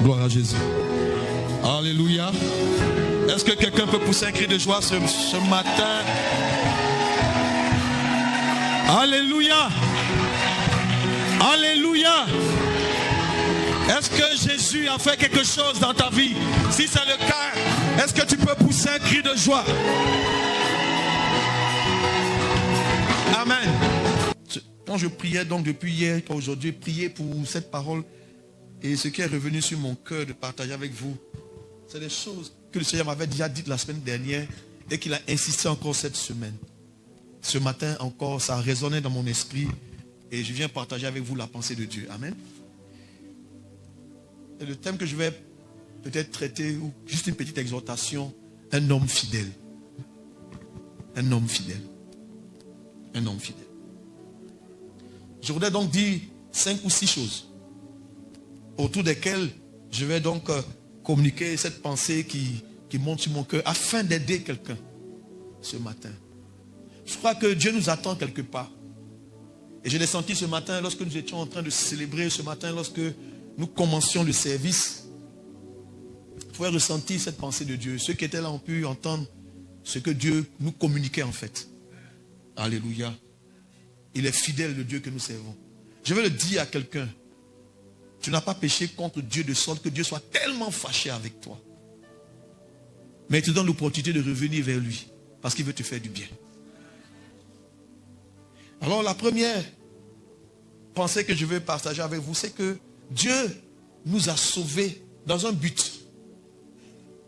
Gloire à Jésus. Alléluia. Est-ce que quelqu'un peut pousser un cri de joie ce matin? Alléluia. Alléluia. Est-ce que Jésus a fait quelque chose dans ta vie? Si c'est le cas, est-ce que tu peux pousser un cri de joie? Amen. Quand je priais donc depuis hier, aujourd'hui, prier pour cette parole, et ce qui est revenu sur mon cœur de partager avec vous, c'est des choses que le Seigneur m'avait déjà dites la semaine dernière et qu'il a insisté encore cette semaine. Ce matin encore, ça a résonné dans mon esprit et je viens partager avec vous la pensée de Dieu. Amen. Et le thème que je vais peut-être traiter, ou juste une petite exhortation, un homme fidèle. Un homme fidèle. Un homme fidèle. Je voudrais donc dire 5 ou 6 choses autour desquelles je vais donc communiquer cette pensée qui monte sur mon cœur afin d'aider quelqu'un ce matin. Je crois que Dieu nous attend quelque part. Et je l'ai senti ce matin lorsque nous étions en train de célébrer ce matin, lorsque nous commencions le service. Il faut ressentir cette pensée de Dieu. Ceux qui étaient là ont pu entendre ce que Dieu nous communiquait en fait. Alléluia. Il est fidèle, le Dieu que nous servons. Je veux le dire à quelqu'un. Tu n'as pas péché contre Dieu de sorte que Dieu soit tellement fâché avec toi. Mais il te donne l'opportunité de revenir vers lui. Parce qu'il veut te faire du bien. Alors la première pensée que je veux partager avec vous, c'est que Dieu nous a sauvés dans un but.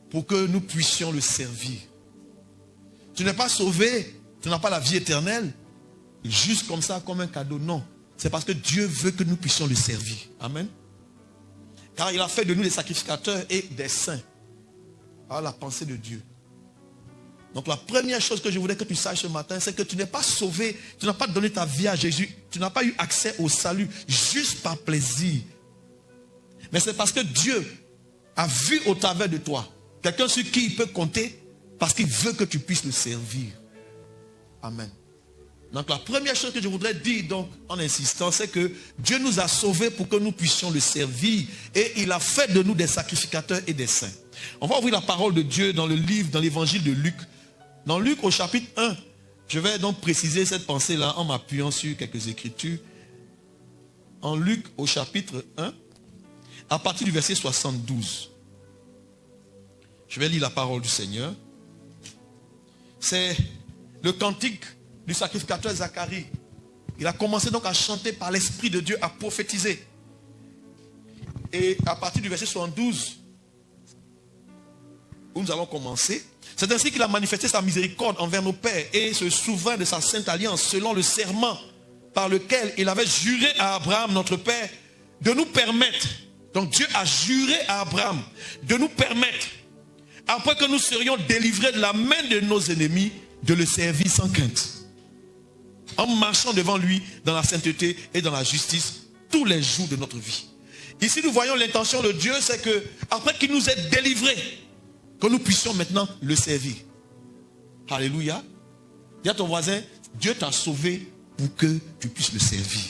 Pour que nous puissions le servir. Tu n'es pas sauvé, tu n'as pas la vie éternelle. Juste comme ça, comme un cadeau. Non. C'est parce que Dieu veut que nous puissions le servir. Amen. Car il a fait de nous des sacrificateurs et des saints. À la pensée de Dieu. Donc la première chose que je voudrais que tu saches ce matin, c'est que tu n'es pas sauvé, tu n'as pas donné ta vie à Jésus, tu n'as pas eu accès au salut juste par plaisir. Mais c'est parce que Dieu a vu au travers de toi quelqu'un sur qui il peut compter parce qu'il veut que tu puisses le servir. Amen. Donc la première chose que je voudrais dire donc en insistant, c'est que Dieu nous a sauvés pour que nous puissions le servir et il a fait de nous des sacrificateurs et des saints. On va ouvrir la parole de Dieu dans le livre, dans l'évangile de Luc. Dans Luc au chapitre 1, je vais donc préciser cette pensée-là en m'appuyant sur quelques écritures. En Luc au chapitre 1, à partir du verset 72. Je vais lire la parole du Seigneur. C'est le cantique du sacrificateur Zacharie. Il a commencé donc à chanter par l'Esprit de Dieu, à prophétiser. Et à partir du verset 72, où nous allons commencer, c'est ainsi qu'il a manifesté sa miséricorde envers nos pères et se souvint de sa sainte alliance selon le serment par lequel il avait juré à Abraham, notre père, de nous permettre, donc Dieu a juré à Abraham, de nous permettre, après que nous serions délivrés de la main de nos ennemis, de le servir sans crainte. En marchant devant lui dans la sainteté et dans la justice tous les jours de notre vie. Ici nous voyons l'intention de Dieu, c'est que après qu'il nous ait délivrés, que nous puissions maintenant le servir. Alléluia. Dis à ton voisin, Dieu t'a sauvé pour que tu puisses le servir.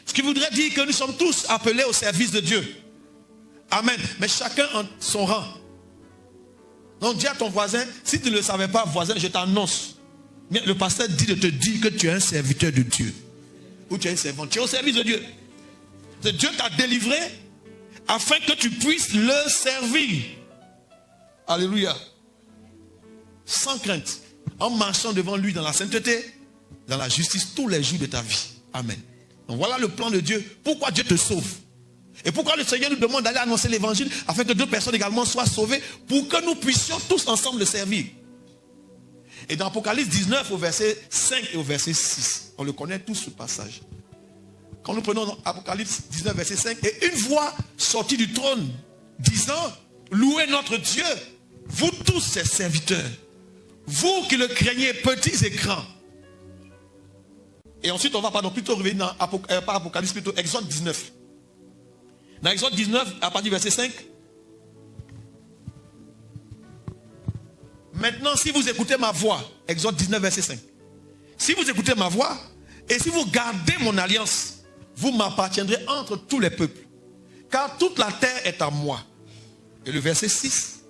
Ce qui voudrait dire que nous sommes tous appelés au service de Dieu. Amen. Mais chacun en son rang. Donc dis à ton voisin, si tu ne le savais pas, voisin, je t'annonce. Le pasteur dit de te dire que tu es un serviteur de Dieu. Ou tu es un servant. Tu es au service de Dieu. Dieu t'a délivré afin que tu puisses le servir. Alléluia. Sans crainte. En marchant devant lui dans la sainteté, dans la justice tous les jours de ta vie. Amen. Donc voilà le plan de Dieu. Pourquoi Dieu te sauve. Et pourquoi le Seigneur nous demande d'aller annoncer l'évangile afin que d'autres personnes également soient sauvées pour que nous puissions tous ensemble le servir. Et dans Apocalypse 19 au verset 5 et au verset 6, on le connaît tous ce passage. Quand nous prenons Apocalypse 19 verset 5, et une voix sortit du trône disant, louez notre Dieu, vous tous ses serviteurs, vous qui le craignez petits et grands. Et ensuite, on va plutôt revenir dans pas Apocalypse, plutôt Exode 19. Dans Exode 19, à partir du verset 5. Maintenant, si vous écoutez ma voix, Exode 19, verset 5. Si vous écoutez ma voix, et si vous gardez mon alliance, vous m'appartiendrez entre tous les peuples. Car toute la terre est à moi. Et le verset 6,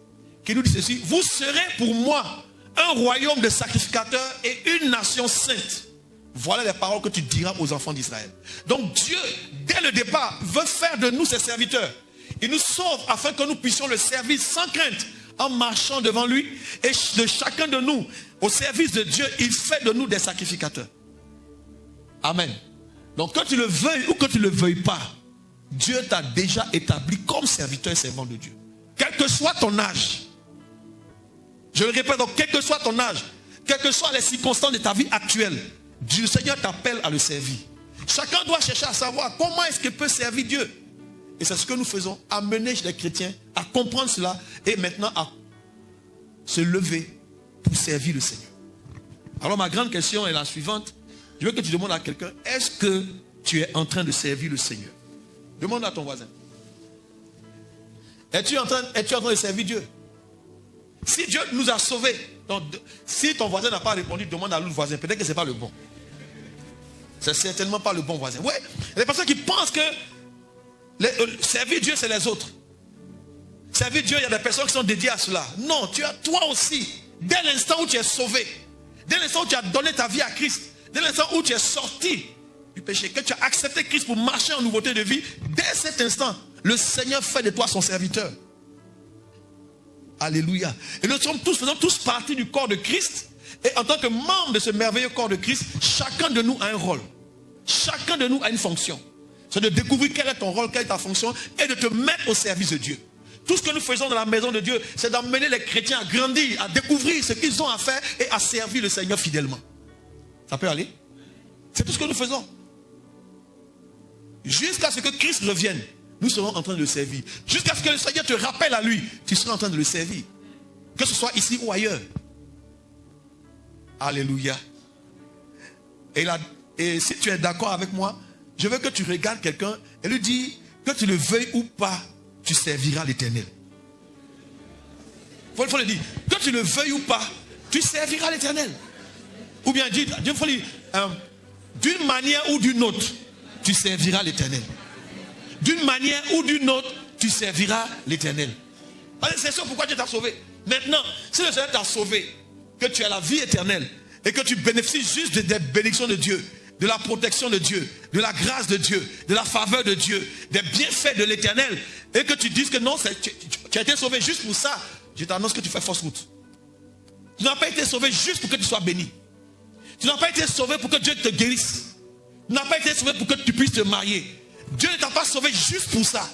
qui nous dit ceci: vous serez pour moi un royaume de sacrificateurs et une nation sainte. Voilà les paroles que tu diras aux enfants d'Israël. Donc Dieu, dès le départ, veut faire de nous ses serviteurs. Il nous sauve afin que nous puissions le servir sans crainte, en marchant devant lui. Et de chacun de nous, au service de Dieu, il fait de nous des sacrificateurs. Amen. Donc que tu le veuilles ou que tu ne le veuilles pas, Dieu t'a déjà établi comme serviteur et servant de Dieu. Quel que soit ton âge. Je le répète, donc quel que soit ton âge, quelles que soient les circonstances de ta vie actuelle, Dieu, le Seigneur t'appelle à le servir. Chacun doit chercher à savoir comment est-ce qu'il peut servir Dieu. Et c'est ce que nous faisons, amener les chrétiens à comprendre cela et maintenant à se lever pour servir le Seigneur. Alors ma grande question est la suivante. Je veux que tu demandes à quelqu'un, est-ce que tu es en train de servir le Seigneur? Demande à ton voisin. Es-tu en train de servir Dieu? Si Dieu nous a sauvés, donc, si ton voisin n'a pas répondu, demande à l'autre voisin. Peut-être que ce n'est pas le bon. C'est certainement pas le bon voisin. Oui, il y a des personnes qui pensent que servir Dieu, c'est les autres. Servir Dieu, il y a des personnes qui sont dédiées à cela. Non, tu as toi aussi, dès l'instant où tu es sauvé, dès l'instant où tu as donné ta vie à Christ, dès l'instant où tu es sorti du péché, que tu as accepté Christ pour marcher en nouveauté de vie, dès cet instant, le Seigneur fait de toi son serviteur. Alléluia. Et nous faisons tous partie du corps de Christ. Et en tant que membre de ce merveilleux corps de Christ, chacun de nous a un rôle. Chacun de nous a une fonction. C'est de découvrir quel est ton rôle, quelle est ta fonction, et de te mettre au service de Dieu. Tout ce que nous faisons dans la maison de Dieu, c'est d'emmener les chrétiens à grandir, à découvrir ce qu'ils ont à faire et à servir le Seigneur fidèlement. Ça peut aller? C'est tout ce que nous faisons. Jusqu'à ce que Christ revienne, nous serons en train de le servir. Jusqu'à ce que le Seigneur te rappelle à lui, tu seras en train de le servir. Que ce soit ici ou ailleurs. Alléluia. Et si tu es d'accord avec moi, je veux que tu regardes quelqu'un et lui dis que tu le veuilles ou pas, tu serviras l'Éternel. Il faut le dire. Que tu le veuilles ou pas, tu serviras l'Éternel. Ou bien dis, d'une manière ou d'une autre, tu serviras l'Éternel. D'une manière ou d'une autre, tu serviras l'Éternel. C'est ça pourquoi Dieu t'a sauvé. Maintenant, si le Seigneur t'a sauvé, que tu as la vie éternelle et que tu bénéficies juste des bénédictions de Dieu, de la protection de Dieu, de la grâce de Dieu, de la faveur de Dieu, des bienfaits de l'Éternel, et que tu dises que non, tu as été sauvé juste pour ça, je t'annonce que tu fais fausse route. Tu n'as pas été sauvé juste pour que tu sois béni. Tu n'as pas été sauvé pour que Dieu te guérisse. Tu n'as pas été sauvé pour que tu puisses te marier. Dieu ne t'a pas sauvé juste pour ça,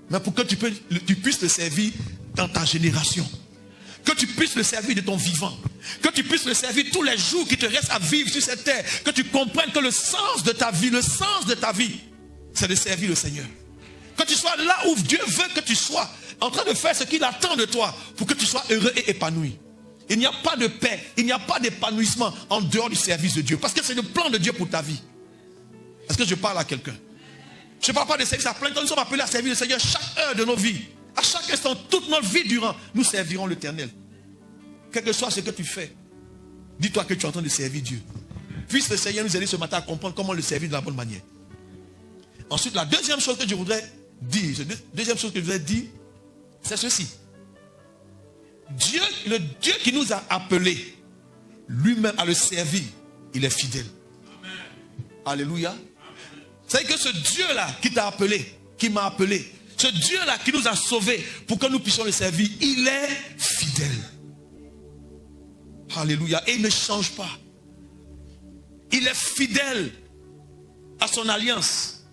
mais pour que tu puisses le servir dans ta génération. Que tu puisses le servir de ton vivant. Que tu puisses le servir tous les jours qui te restent à vivre sur cette terre. Que tu comprennes que le sens de ta vie, c'est de servir le Seigneur. Que tu sois là où Dieu veut que tu sois, en train de faire ce qu'il attend de toi, pour que tu sois heureux et épanoui. Il n'y a pas de paix, il n'y a pas d'épanouissement en dehors du service de Dieu. Parce que c'est le plan de Dieu pour ta vie. Est-ce que je parle à quelqu'un? Je ne parle pas de service à plein temps. Nous sommes appelés à servir le Seigneur chaque heure de nos vies. À chaque instant, toute notre vie durant, nous servirons l'Éternel. Quel que soit ce que tu fais, dis-toi que tu es en train de servir Dieu. Puisse le Seigneur nous aider ce matin à comprendre comment le servir de la bonne manière. Ensuite, la deuxième chose que je voudrais dire, c'est ceci. Dieu, le Dieu qui nous a appelés, lui-même à le servir, il est fidèle. Amen. Alléluia. C'est que ce Dieu-là qui t'a appelé, qui m'a appelé, ce Dieu-là qui nous a sauvés pour que nous puissions le servir, il est fidèle. Alléluia. Et il ne change pas. Il est fidèle à son alliance.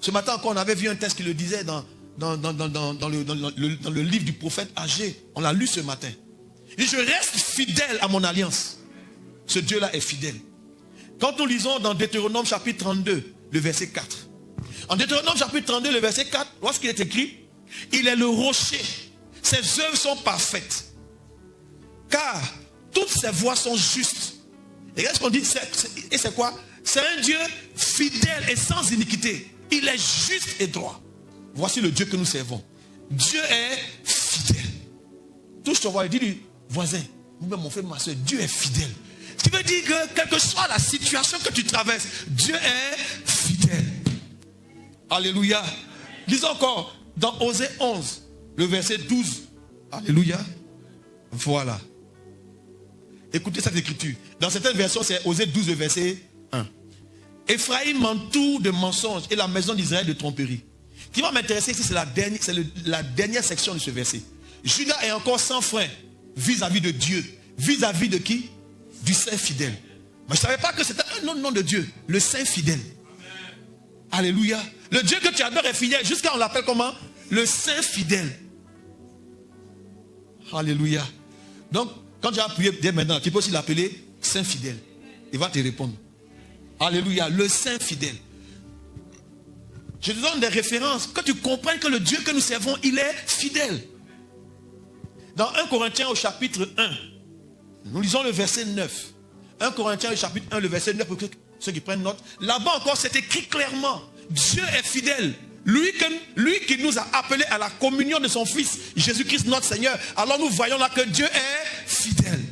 Ce matin encore, on avait vu un texte qui le disait dans le livre du prophète Agé. On l'a lu ce matin. Il dit, je reste fidèle à mon alliance. Ce Dieu-là est fidèle. Quand nous lisons dans Deutéronome chapitre 32, le verset 4. En Deutéronome chapitre 32, le verset 4, lorsqu'il est écrit, il est le rocher. Ses œuvres sont parfaites. Car toutes ses voies sont justes. Et qu'est-ce qu'on dit? Et c'est quoi? C'est un Dieu fidèle et sans iniquité. Il est juste et droit. Voici le Dieu que nous servons. Dieu est fidèle. Touche ton voisin, dis-lui, voisin, vous-même mon frère, ma soeur, Dieu est fidèle. Ce qui veut dire que quelle que soit la situation que tu traverses, Dieu est fidèle. Alléluia. Lisons encore dans Osée 11, le verset 12. Alléluia. Voilà. Écoutez cette écriture. Dans certaines versions, c'est Osée 12, le verset 1. Ephraïm m'entoure de mensonges et la maison d'Israël de tromperie. Ce qui va m'intéresser ici, c'est la dernière section de ce verset. Judas est encore sans frein vis-à-vis de Dieu. Vis-à-vis de qui? Du Saint fidèle. Mais je ne savais pas que c'était un autre nom de Dieu. Le Saint fidèle. Alléluia. Le Dieu que tu adores est fidèle. Jusqu'à on l'appelle comment? Le Saint fidèle. Alléluia. Donc, quand tu as prié dès maintenant, tu peux aussi l'appeler Saint fidèle. Il va te répondre. Alléluia. Le Saint fidèle. Je te donne des références. Que tu comprennes que le Dieu que nous servons, il est fidèle. Dans 1 Corinthiens au chapitre 1, nous lisons le verset 9. 1 Corinthiens au chapitre 1, le verset 9, pour ceux qui prennent note. Là-bas encore, c'est écrit clairement. Dieu est fidèle. Lui qui nous a appelés à la communion de son Fils, Jésus-Christ notre Seigneur. Alors nous voyons là que Dieu est fidèle.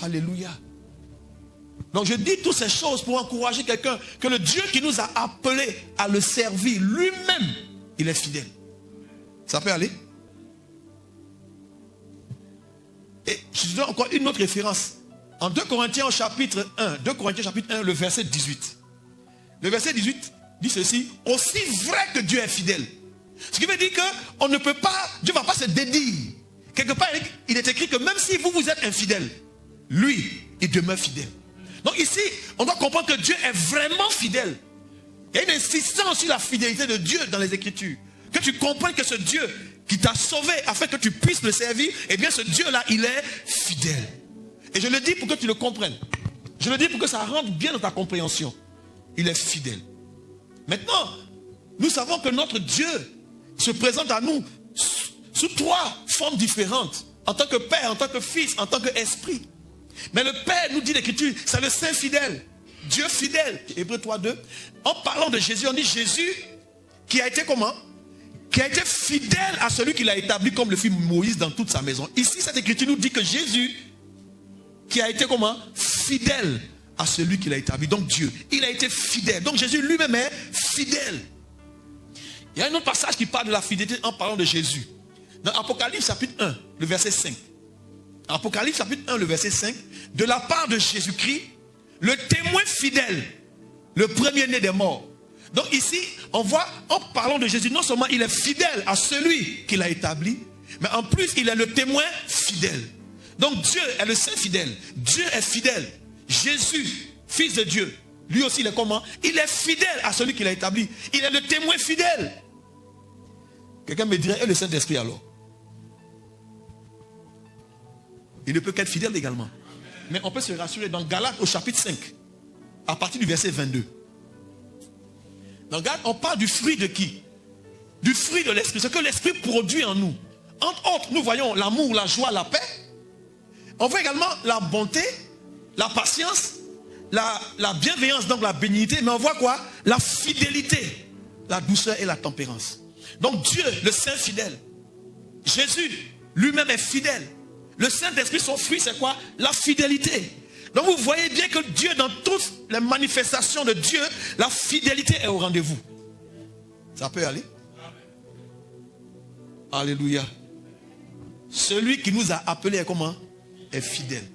Alléluia. Donc je dis toutes ces choses pour encourager quelqu'un que le Dieu qui nous a appelés à le servir, lui-même, il est fidèle. Ça peut aller? Et je te donne encore une autre référence. En 2 Corinthiens au chapitre 1, 2 Corinthiens chapitre 1, le verset 18. Le verset 18 dit ceci: aussi vrai que Dieu est fidèle. Ce qui veut dire que on ne peut pas, Dieu ne va pas se dédire. Quelque part, il est écrit que même si vous êtes infidèle, lui, il demeure fidèle. Donc ici, on doit comprendre que Dieu est vraiment fidèle. Il y a une insistance sur la fidélité de Dieu dans les Écritures. Que tu comprennes que ce Dieu qui t'a sauvé afin que tu puisses le servir, eh bien ce Dieu-là, il est fidèle. Et je le dis pour que tu le comprennes. Je le dis pour que ça rentre bien dans ta compréhension. Il est fidèle. Maintenant, nous savons que notre Dieu se présente à nous sous trois formes différentes. En tant que Père, en tant que Fils, en tant qu'Esprit. Mais le Père, nous dit l'Écriture, c'est le Saint fidèle. Dieu fidèle. Hébreux 3:2. En parlant de Jésus, on dit Jésus qui a été comment? Qui a été fidèle à celui qu'il a établi comme le fils Moïse dans toute sa maison. Ici, cette Écriture nous dit que Jésus qui a été comment? Fidèle à celui qu'il a établi. Donc Dieu, il a été fidèle. Donc Jésus lui-même est fidèle. Il y a un autre passage qui parle de la fidélité en parlant de Jésus. Dans Apocalypse chapitre 1, le verset 5. Apocalypse chapitre 1, le verset 5. De la part de Jésus-Christ, le témoin fidèle, le premier-né des morts. Donc ici, on voit, en parlant de Jésus, non seulement il est fidèle à celui qu'il a établi, mais en plus il est le témoin fidèle. Donc Dieu est le Saint fidèle. Dieu est fidèle. Jésus, Fils de Dieu, lui aussi il est comment? Il est fidèle à celui qu'il a établi. Il est le témoin fidèle. Quelqu'un me dirait, et le Saint-Esprit alors? Il ne peut qu'être fidèle également. Mais on peut se rassurer dans Galates au chapitre 5, à partir du verset 22. Dans Galates, on parle du fruit de qui? Du fruit de l'Esprit. Ce que l'Esprit produit en nous. Entre autres, nous voyons l'amour, la joie, la paix. On voit également la bonté, la patience, la bienveillance, donc la bénignité. Mais on voit quoi? La fidélité, la douceur et la tempérance. Donc Dieu, le Saint fidèle. Jésus, lui-même est fidèle. Le Saint-Esprit, son fruit, c'est quoi? La fidélité. Donc vous voyez bien que Dieu, dans toutes les manifestations de Dieu, la fidélité est au rendez-vous. Ça peut aller? Alléluia. Celui qui nous a appelés est comment? Est fidèle.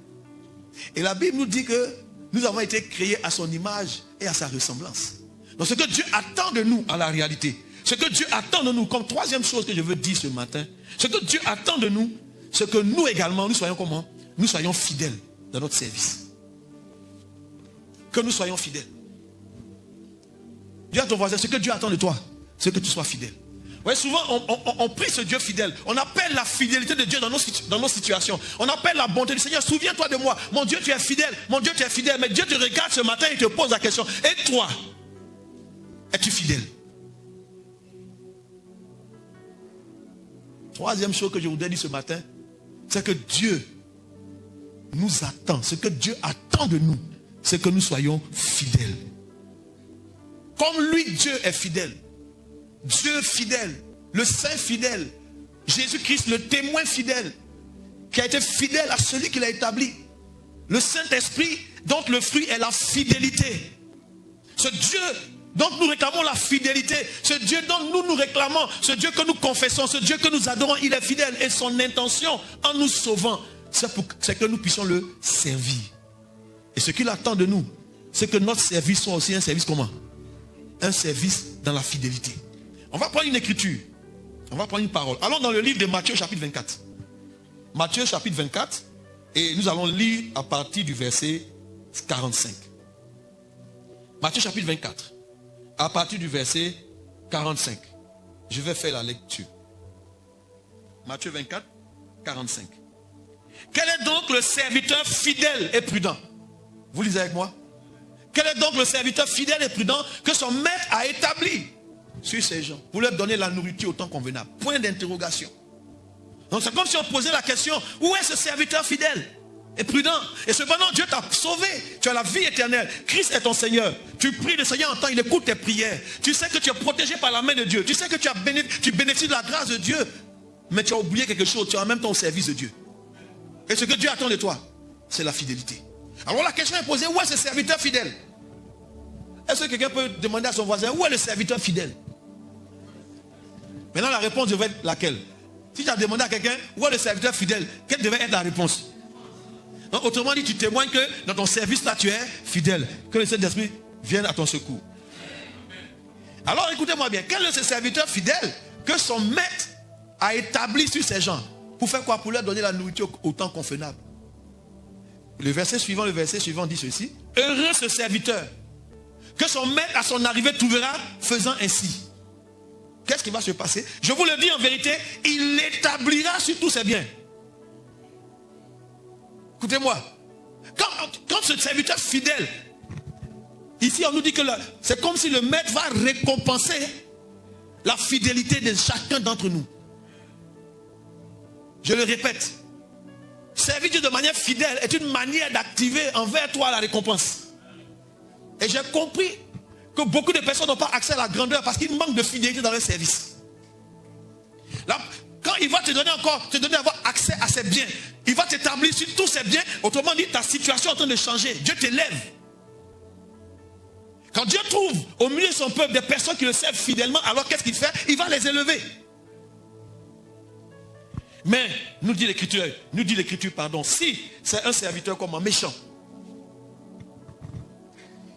Et la Bible nous dit que nous avons été créés à son image et à sa ressemblance. Donc ce que Dieu attend de nous en la réalité, ce que Dieu attend de nous, comme troisième chose que je veux dire ce matin, ce que Dieu attend de nous, c'est que nous également, nous soyons comment? Nous soyons fidèles dans notre service. Que nous soyons fidèles. Dis à ton voisin, ce que Dieu attend de toi, c'est que tu sois fidèle. Ouais, souvent, on prie ce Dieu fidèle. On appelle la fidélité de Dieu dans nos situations. On appelle la bonté du Seigneur. Souviens-toi de moi. Mon Dieu, tu es fidèle. Mon Dieu, tu es fidèle. Mais Dieu te regarde ce matin et te pose la question. Et toi, es-tu fidèle? Troisième chose que je voudrais dire ce matin, c'est que Dieu nous attend, ce que Dieu attend de nous, c'est que nous soyons fidèles. Comme lui, Dieu est fidèle. Dieu fidèle, le Saint fidèle, Jésus-Christ, le témoin fidèle, qui a été fidèle à celui qui l'a établi. Le Saint-Esprit, dont le fruit est la fidélité. Ce Dieu dont nous réclamons la fidélité, ce Dieu dont nous réclamons, ce Dieu que nous confessons, ce Dieu que nous adorons, il est fidèle. Et son intention en nous sauvant, c'est que nous puissions le servir. Et ce qu'il attend de nous, c'est que notre service soit aussi un service comment? Un service dans la fidélité. On va prendre une écriture. On va prendre une parole. Allons dans le livre de Matthieu chapitre 24. Matthieu chapitre 24. Et nous allons lire à partir du verset 45. Matthieu chapitre 24. À partir du verset 45. Je vais faire la lecture. Matthieu 24, 45. Quel est donc le serviteur fidèle et prudent? Vous lisez avec moi? Quel est donc le serviteur fidèle et prudent que son maître a établi sur ces gens pour leur donner la nourriture au temps convenable? Point d'interrogation. Donc c'est comme si on posait la question, où est ce serviteur fidèle et prudent? Et cependant Dieu t'a sauvé, tu as la vie éternelle, Christ est ton Seigneur, tu pries, le Seigneur entend, il écoute tes prières, tu sais que tu es protégé par la main de Dieu, tu sais que tu bénéficies de la grâce de Dieu, mais tu as oublié quelque chose, tu es en même temps au service de Dieu. Et ce que Dieu attend de toi, c'est la fidélité. Alors la question est posée, où est ce serviteur fidèle? Est-ce que quelqu'un peut demander à son voisin, où est le serviteur fidèle? Maintenant la réponse devait être laquelle? Si tu as demandé à quelqu'un, où est le serviteur fidèle, quelle devait être la réponse? Donc, autrement dit, tu témoignes que dans ton service là, tu es fidèle. Que le Saint-Esprit vienne à ton secours. Alors écoutez-moi bien, quel est ce serviteur fidèle que son maître a établi sur ces gens? Pour faire quoi? Pour leur donner la nourriture au temps convenable. Le verset suivant dit ceci. Heureux ce serviteur que son maître à son arrivée trouvera faisant ainsi. Qu'est-ce qui va se passer? Je vous le dis en vérité, il l'établira sur tous ses biens. Écoutez-moi. Quand ce serviteur fidèle, ici on nous dit que c'est comme si le maître va récompenser la fidélité de chacun d'entre nous. Je le répète. Servir Dieu de manière fidèle est une manière d'activer envers toi la récompense. Et j'ai compris que beaucoup de personnes n'ont pas accès à la grandeur parce qu'ils manquent de fidélité dans leur service. Là, quand il va te donner avoir accès à ses biens, il va t'établir sur tous ses biens. Autrement dit, ta situation est en train de changer. Dieu t'élève. Quand Dieu trouve au milieu de son peuple des personnes qui le servent fidèlement, alors qu'est-ce qu'il fait? Il va les élever. Mais, nous dit l'écriture, si c'est un serviteur comme un méchant,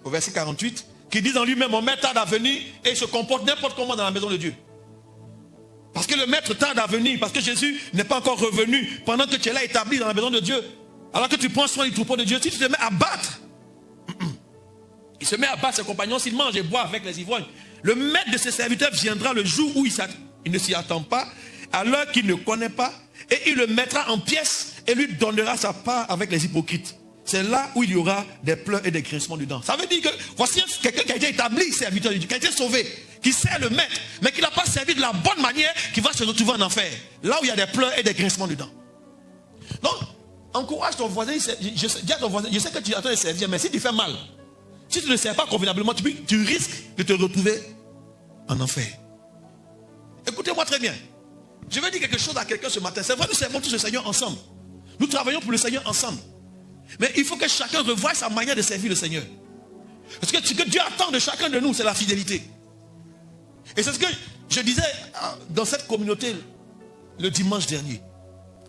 au verset 48, qui dit en lui-même, mon maître tarde à venir et il se comporte n'importe comment dans la maison de Dieu. Parce que le maître tarde à venir, parce que Jésus n'est pas encore revenu pendant que tu es là établi dans la maison de Dieu. Alors que tu prends soin du troupeau de Dieu, si tu te mets à battre, il se met à battre ses compagnons, s'il mange et boit avec les ivrognes. Le maître de ses serviteurs viendra le jour où il ne s'y attend pas, à l'heure qu'il ne connaît pas, et il le mettra en pièces et lui donnera sa part avec les hypocrites. C'est là où il y aura des pleurs et des grincements de dents. Ça veut dire que voici quelqu'un qui a été établi, serviteur de Dieu, qui a été sauvé, qui sert le maître, mais qui n'a pas servi de la bonne manière, qui va se retrouver en enfer. Là où il y a des pleurs et des grincements de dents. Donc, encourage ton voisin. Dis à ton voisin, je sais que tu es en train de servir, mais si tu fais mal, si tu ne sers pas convenablement, tu risques de te retrouver en enfer. Écoutez-moi très bien. Je vais dire quelque chose à quelqu'un ce matin. C'est vrai, nous servons tous le Seigneur ensemble. Nous travaillons pour le Seigneur ensemble. Mais il faut que chacun revoie sa manière de servir le Seigneur. Parce que ce que Dieu attend de chacun de nous, c'est la fidélité. Et c'est ce que je disais dans cette communauté le dimanche dernier.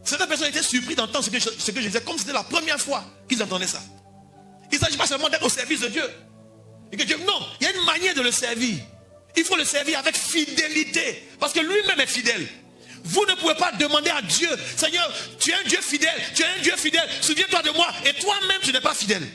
Certaines personnes étaient surprises d'entendre ce que je disais, comme si c'était la première fois qu'ils entendaient ça. Il ne s'agit pas seulement d'être au service de Dieu. Et que Dieu, non, il y a une manière de le servir. Il faut le servir avec fidélité. Parce que lui-même est fidèle. Vous ne pouvez pas demander à Dieu, Seigneur, tu es un Dieu fidèle, souviens-toi de moi, et toi-même tu n'es pas fidèle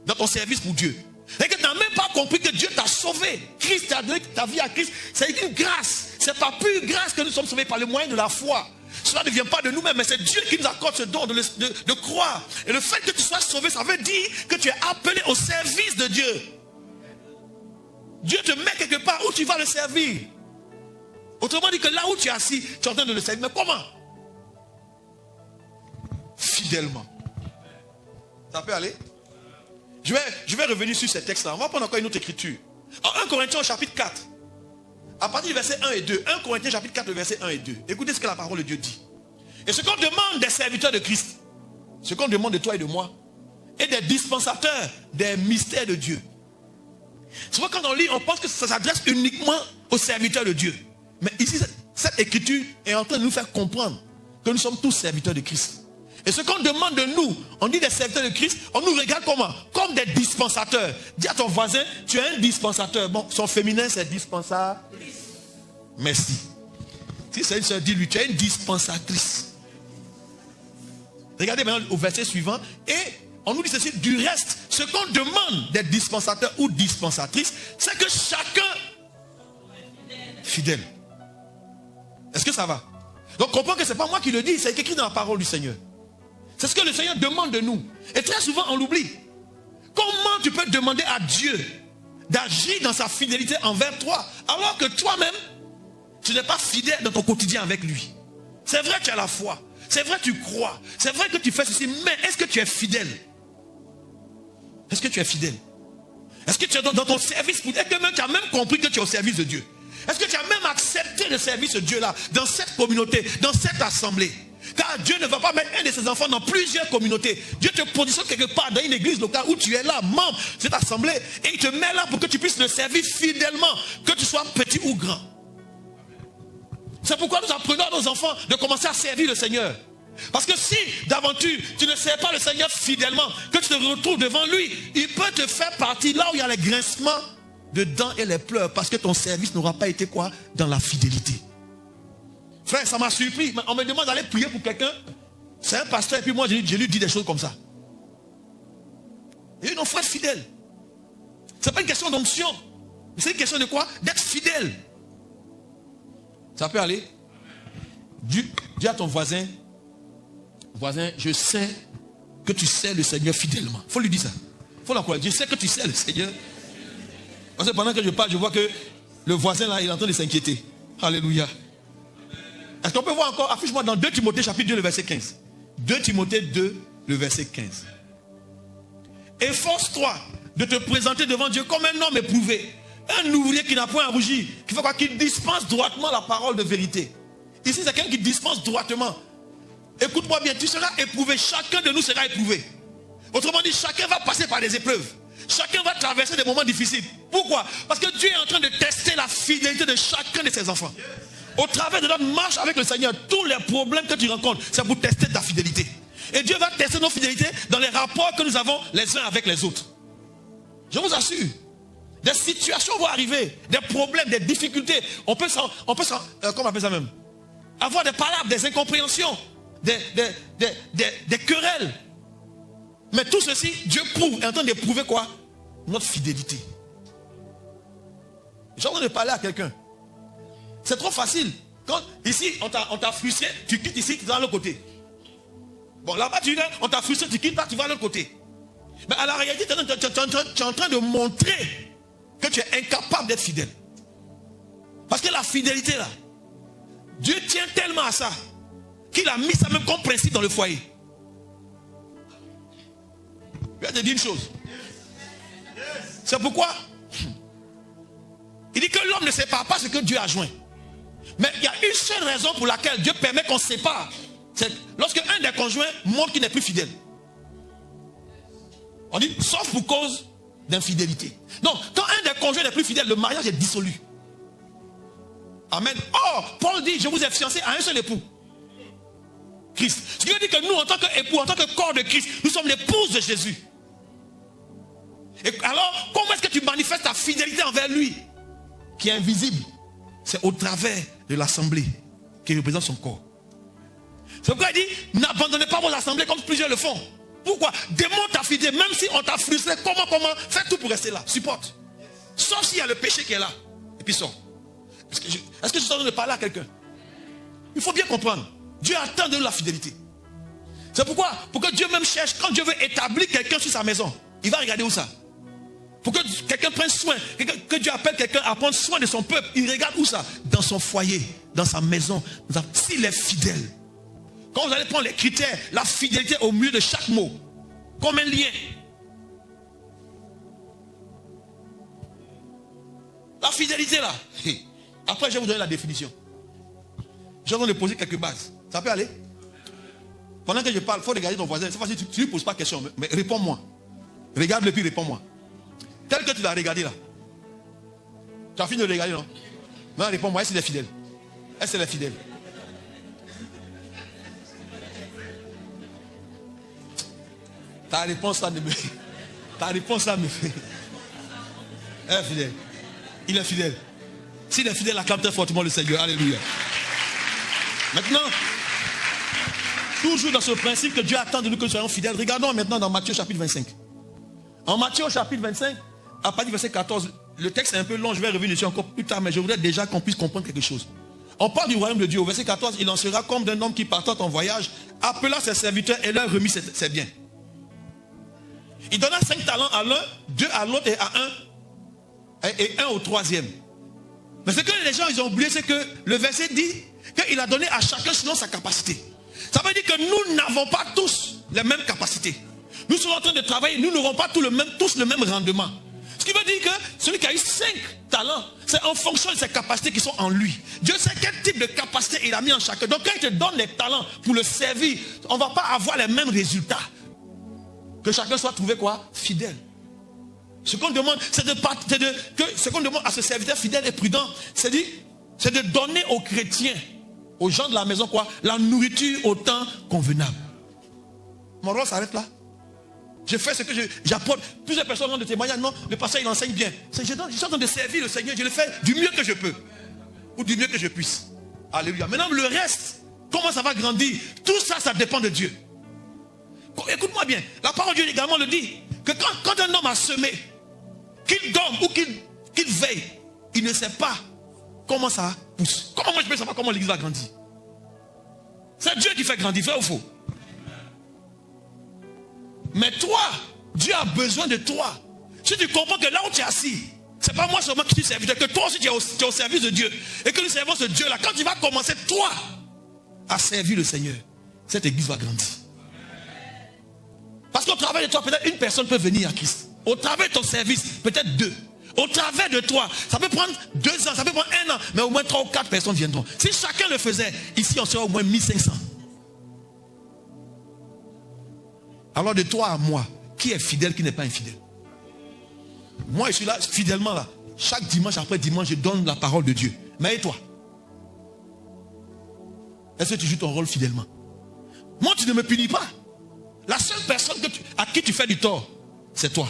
dans ton service pour Dieu. Et que tu n'as même pas compris que Dieu t'a sauvé. Christ t'a donné ta vie à Christ, c'est une grâce. C'est par pure grâce que nous sommes sauvés par le moyen de la foi. Cela ne vient pas de nous-mêmes, mais c'est Dieu qui nous accorde ce don de croire. Et le fait que tu sois sauvé, ça veut dire que tu es appelé au service de Dieu. Dieu te met quelque part où tu vas le servir. Autrement dit que là où tu es assis, tu es en train de le servir. Mais comment? Fidèlement. Ça peut aller? Je vais revenir sur ces textes-là. On va prendre encore une autre écriture. En 1 Corinthiens chapitre 4. À partir du verset 1 et 2. 1 Corinthiens chapitre 4, verset 1 et 2. Écoutez ce que la parole de Dieu dit. Et ce qu'on demande des serviteurs de Christ, ce qu'on demande de toi et de moi, et des dispensateurs des mystères de Dieu. Souvent quand on lit, on pense que ça s'adresse uniquement aux serviteurs de Dieu. Mais ici, cette écriture est en train de nous faire comprendre que nous sommes tous serviteurs de Christ. Et ce qu'on demande de nous, on dit des serviteurs de Christ, on nous regarde comment? Comme des dispensateurs. Dis à ton voisin, tu es un dispensateur. Bon, son féminin c'est dispensatrice. Merci. Si c'est une soeur, dis-lui, tu es une dispensatrice. Regardez maintenant au verset suivant. Et on nous dit ceci, du reste, ce qu'on demande des dispensateurs ou dispensatrices, c'est que chacun fidèle. Est-ce que ça va? Donc comprends que ce n'est pas moi qui le dis, c'est écrit dans la parole du Seigneur. C'est ce que le Seigneur demande de nous. Et très souvent on l'oublie. Comment tu peux demander à Dieu d'agir dans sa fidélité envers toi, alors que toi-même, tu n'es pas fidèle dans ton quotidien avec lui? C'est vrai que tu as la foi. C'est vrai que tu crois. C'est vrai que tu fais ceci. Mais est-ce que tu es fidèle? Est-ce que tu es fidèle? Est-ce que tu es dans ton service? Est-ce que tu as même compris que tu es au service de Dieu? Est-ce que tu as même accepté le service de Dieu là, dans cette communauté, dans cette assemblée? Car Dieu ne va pas mettre un de ses enfants dans plusieurs communautés. Dieu te positionne quelque part dans une église locale où tu es là, membre de cette assemblée, et il te met là pour que tu puisses le servir fidèlement, que tu sois petit ou grand. C'est pourquoi nous apprenons à nos enfants de commencer à servir le Seigneur. Parce que si d'aventure tu ne sers pas le Seigneur fidèlement, que tu te retrouves devant lui, il peut te faire partie là où il y a les grincements de dents et les pleurs, parce que ton service n'aura pas été quoi? Dans la fidélité. Frère, ça m'a surpris. On me demande d'aller prier pour quelqu'un. C'est un pasteur et puis moi je lui dis des choses comme ça. Et nos frères fidèles. Ce n'est pas une question d'onction. C'est une question de quoi? D'être fidèle. Ça peut aller? Dis à ton voisin, je sais que tu sers le Seigneur fidèlement. Il faut lui dire ça. Il faut l'encourager. Je sais que tu sers le Seigneur. Parce que pendant que je parle, je vois que le voisin là, il est en train de s'inquiéter. Alléluia. Est-ce qu'on peut voir encore? Affiche-moi dans 2 Timothée chapitre 2, le verset 15. 2 Timothée 2, le verset 15. Efforce-toi de te présenter devant Dieu comme un homme éprouvé. Un ouvrier qui n'a point à rougir. Qui fait quoi? Qui dispense droitement la parole de vérité. Ici, c'est quelqu'un qui dispense droitement. Écoute-moi bien, tu seras éprouvé. Chacun de nous sera éprouvé. Autrement dit, chacun va passer par des épreuves. Chacun va traverser des moments difficiles. Pourquoi? Parce que Dieu est en train de tester la fidélité de chacun de ses enfants. Au travers de notre marche avec le Seigneur, tous les problèmes que tu rencontres, c'est pour tester ta fidélité. Et Dieu va tester nos fidélités dans les rapports que nous avons les uns avec les autres. Je vous assure. Des situations vont arriver, des problèmes, des difficultés. On peut comment on appelle ça même? Avoir des palabres, des incompréhensions, des querelles. Mais tout ceci, Dieu est en train d'éprouver quoi? Notre fidélité. J'ai envie de parler à quelqu'un. C'est trop facile. Quand ici, on t'a frustré, tu quittes ici, tu vas de l'autre côté. Bon, là-bas, on t'a frustré, tu quittes là, tu vas de l'autre côté. Mais à la réalité, tu es en train de montrer que tu es incapable d'être fidèle. Parce que la fidélité là, Dieu tient tellement à ça qu'il a mis ça même comme principe dans le foyer. Je vais te dire une chose. C'est pourquoi il dit que l'homme ne sépare pas ce que Dieu a joint. Mais il y a une seule raison pour laquelle Dieu permet qu'on se sépare. C'est lorsque un des conjoints montre qu'il n'est plus fidèle. On dit sauf pour cause d'infidélité. Donc quand un des conjoints n'est plus fidèle, le mariage est dissolu. Amen. Or, Paul dit, je vous ai fiancé à un seul époux. Christ. Ce qui veut dire que nous, en tant qu'époux, en tant que corps de Christ, nous sommes l'épouse de Jésus. Et alors, comment est-ce que tu manifestes ta fidélité envers lui, qui est invisible? C'est au travers de l'assemblée qui représente son corps. C'est pourquoi il dit, n'abandonnez pas vos assemblées comme plusieurs le font. Pourquoi? Démontre ta fidélité, même si on t'a frustré, comment, fais tout pour rester là, supporte. Sauf s'il y a le péché qui est là, et puis sors. Est-ce que je suis en train de parler à quelqu'un? Il faut bien comprendre, Dieu attend de nous la fidélité. C'est pourquoi, pour que Dieu même cherche, quand Dieu veut établir quelqu'un sur sa maison, il va regarder où ça? Pour que quelqu'un prenne soin, que Dieu appelle quelqu'un à prendre soin de son peuple, il regarde où ça? Dans son foyer, dans sa maison, s'il est fidèle. Quand vous allez prendre les critères, la fidélité au milieu de chaque mot, comme un lien. La fidélité là. Après, je vais vous donner la définition. Je vais vous poser quelques bases. Ça peut aller? Pendant que je parle, il faut regarder ton voisin. Cette fois-ci, tu ne lui poses pas de question, mais réponds-moi. Regarde-le puis réponds-moi. Tel que tu l'as regardé là. Tu as fini de le regarder, non? Maintenant, réponds-moi, est-ce qu'il est fidèle? Est-ce qu'elle est fidèle? Ta réponse là me fait. Ta réponse là me fait. Elle est fidèle. Il est fidèle. S'il est fidèle, acclame très fortement le Seigneur. Alléluia. Maintenant, toujours dans ce principe que Dieu attend de nous que nous soyons fidèles, regardons maintenant dans Matthieu chapitre 25. En Matthieu chapitre 25, à partir du verset 14, le texte est un peu long, je vais revenir dessus encore plus tard, mais je voudrais déjà qu'on puisse comprendre quelque chose. On parle du royaume de Dieu. Au verset 14, il en sera comme d'un homme qui partant en voyage, appela ses serviteurs et leur remit ses biens. Il donna 5 talents à l'un, 2 à l'autre et un au troisième. Mais ce que les gens ils ont oublié, c'est que le verset dit qu'il a donné à chacun selon sa capacité. Ça veut dire que nous n'avons pas tous les mêmes capacités. Nous sommes en train de travailler, nous n'aurons pas tous le même rendement. Ce qui veut dire que celui qui a eu 5 talents, c'est en fonction de ses capacités qui sont en lui. Dieu sait quel type de capacité il a mis en chacun. Donc quand il te donne les talents pour le servir, on ne va pas avoir les mêmes résultats. Que chacun soit trouvé quoi? Fidèle. Ce qu'on demande, ce qu'on demande à ce serviteur fidèle et prudent, c'est de donner aux chrétiens, aux gens de la maison quoi, la nourriture au temps convenable. Mon rôle s'arrête là. Je fais ce que j'apporte. Plusieurs personnes ont de témoignages. Non, le pasteur il enseigne bien. Je suis en train de servir le Seigneur. Je le fais du mieux que je peux. Ou du mieux que je puisse. Alléluia. Maintenant le reste, comment ça va grandir? Tout ça, ça dépend de Dieu. Écoute-moi bien. La parole de Dieu également le dit. Que quand un homme a semé, qu'il dorme ou qu'il veille, il ne sait pas comment ça pousse. Comment moi je peux savoir comment l'église va grandir? C'est Dieu qui fait grandir, vrai ou faux? Mais toi, Dieu a besoin de toi. Si tu comprends que là où tu es assis, c'est pas moi seulement qui suis serviteur, que toi aussi tu es au service de Dieu. Et que nous servons ce Dieu là, quand tu vas commencer toi à servir le Seigneur, cette église va grandir. Parce qu'au travers de toi, peut-être une personne peut venir à Christ. Au travers de ton service, peut-être 2. Au travers de toi, ça peut prendre 2 ans, ça peut prendre 1 an, mais au moins 3 ou 4 personnes viendront. Si chacun le faisait, ici on serait au moins 1500. Alors de toi à moi, qui est fidèle, qui n'est pas infidèle? Moi je suis là fidèlement là. Chaque dimanche après dimanche, je donne la parole de Dieu. Mais et toi? Est-ce que tu joues ton rôle fidèlement? Moi tu ne me punis pas. La seule personne à qui tu fais du tort, c'est toi.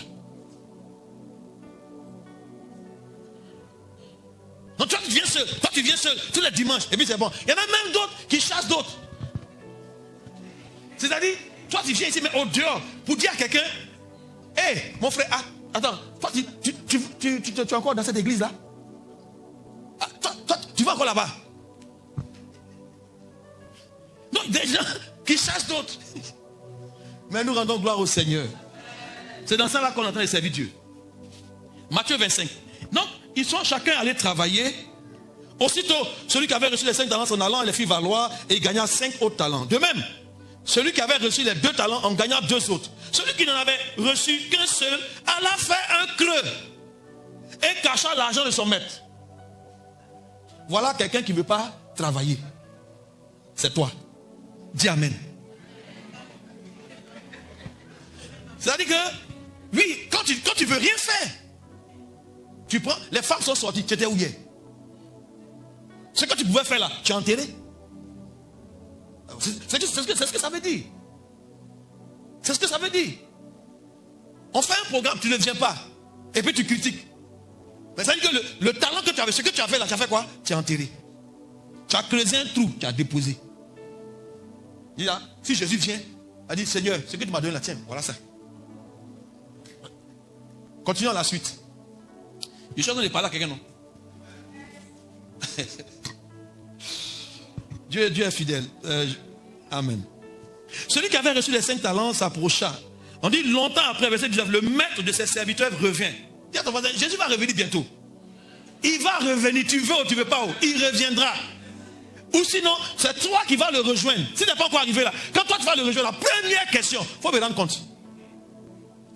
Donc toi tu viens seul tous les dimanches et puis c'est bon. Il y en a même d'autres qui chassent d'autres. C'est-à-dire, toi tu viens ici mais au dehors pour dire à quelqu'un, hé mon frère, attends, toi tu es encore dans cette église là? Toi tu vas encore là-bas? Donc des gens qui chassent d'autres. Mais nous rendons gloire au Seigneur. C'est dans ça là qu'on est en train de servir Dieu. Matthieu 25. Donc, ils sont chacun allés travailler. Aussitôt, celui qui avait reçu les 5 talents s'en allant, il les fit valoir et il gagna 5 autres talents. De même, celui qui avait reçu les 2 talents en gagna 2 autres. Celui qui n'en avait reçu qu'un seul alla faire un creux et cacha l'argent de son maître. Voilà quelqu'un qui ne veut pas travailler. C'est toi. Dis amen. C'est-à-dire que, oui, quand tu veux rien faire, tu prends, les femmes sont sorties, tu étais où hier? Ce que tu pouvais faire là, tu es enterré. C'est ce que ça veut dire. C'est ce que ça veut dire. On fait un programme, tu ne viens pas. Et puis tu critiques. Mais ça veut dire que le talent que tu avais, ce que tu as fait là, tu as fait quoi? Tu es enterré. Tu as creusé un trou, tu as déposé. Il dit là, si Jésus vient, il dit Seigneur, ce que tu m'as donné là, tiens, voilà ça. Continuons la suite. Je suis en train de parler à quelqu'un, non? Dieu est fidèle. Amen. Celui qui avait reçu les 5 talents s'approcha. On dit longtemps après, verset 19, le maître de ses serviteurs revient. Dis à ton voisin, Jésus va revenir bientôt. Il va revenir, tu veux ou tu ne veux pas, il reviendra. Ou sinon, c'est toi qui vas le rejoindre. Si tu n'es pas encore arrivé là, quand toi tu vas le rejoindre, la première question, il faut me rendre compte.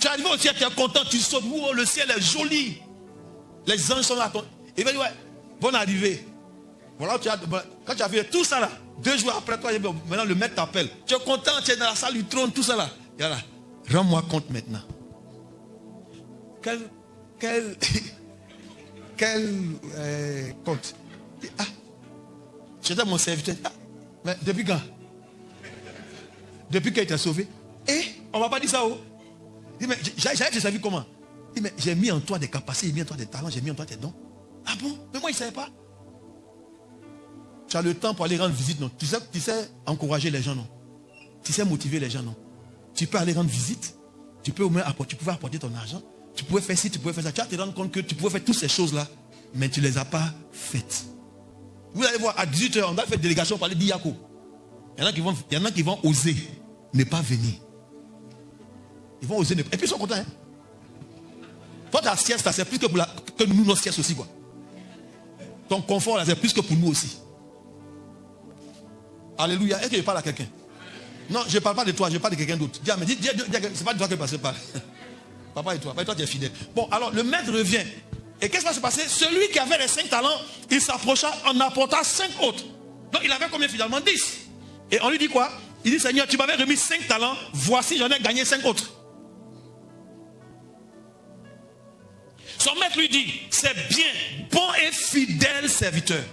Tu es arrivé au ciel, tu es content, tu sautes. Oh, le ciel est joli. Les anges sont là. Il va dire, ouais, bonne arrivée. Voilà, quand tu as vu tout ça là, 2 jours après toi, maintenant le maître t'appelle. Tu es content, tu es dans la salle du trône, tout ça là. Et là, rends-moi compte maintenant. Quel compte. Ah, j'étais mon serviteur. Ah, mais depuis quand? Depuis qu'il t'a sauvé. On ne va pas dire ça. Il dit, mais j'avais te servi comment? Il dit, mais j'ai mis en toi des capacités, j'ai mis en toi des talents, j'ai mis en toi tes dons. Ah bon? Mais moi, il ne savait pas. Tu as le temps pour aller rendre visite, non? Tu sais encourager les gens, non? Tu sais motiver les gens, non? Tu peux aller rendre visite. Tu pouvais apporter ton argent. Tu pouvais faire ci, tu pouvais faire ça. Tu vas te rendre compte que tu pouvais faire toutes ces choses-là, mais tu ne les as pas faites. Vous allez voir, à 18h, on va faire délégation pour aller d'Iyako. Il y en a qui vont oser ne pas venir. Ils vont oser ne pas. Et puis ils sont contents. Hein? Toi, ta sieste, c'est plus que nous, nos siestes aussi. Quoi. Ton confort, là, c'est plus que pour nous aussi. Alléluia. Est-ce que je parle à quelqu'un? Non, je ne parle pas de toi, je parle de quelqu'un d'autre. Dis, c'est pas de toi que je parle. Papa et toi. Toi, tu es fidèle. Bon, alors, le maître revient. Et qu'est-ce qui va se passer? Celui qui avait les 5 talents, il s'approcha, en apporta 5 autres. Donc, il avait combien finalement? 10. Et on lui dit quoi? Il dit, Seigneur, tu m'avais remis 5 talents, voici, j'en ai gagné 5 autres. Son maître lui dit, c'est bien, bon et fidèle serviteur.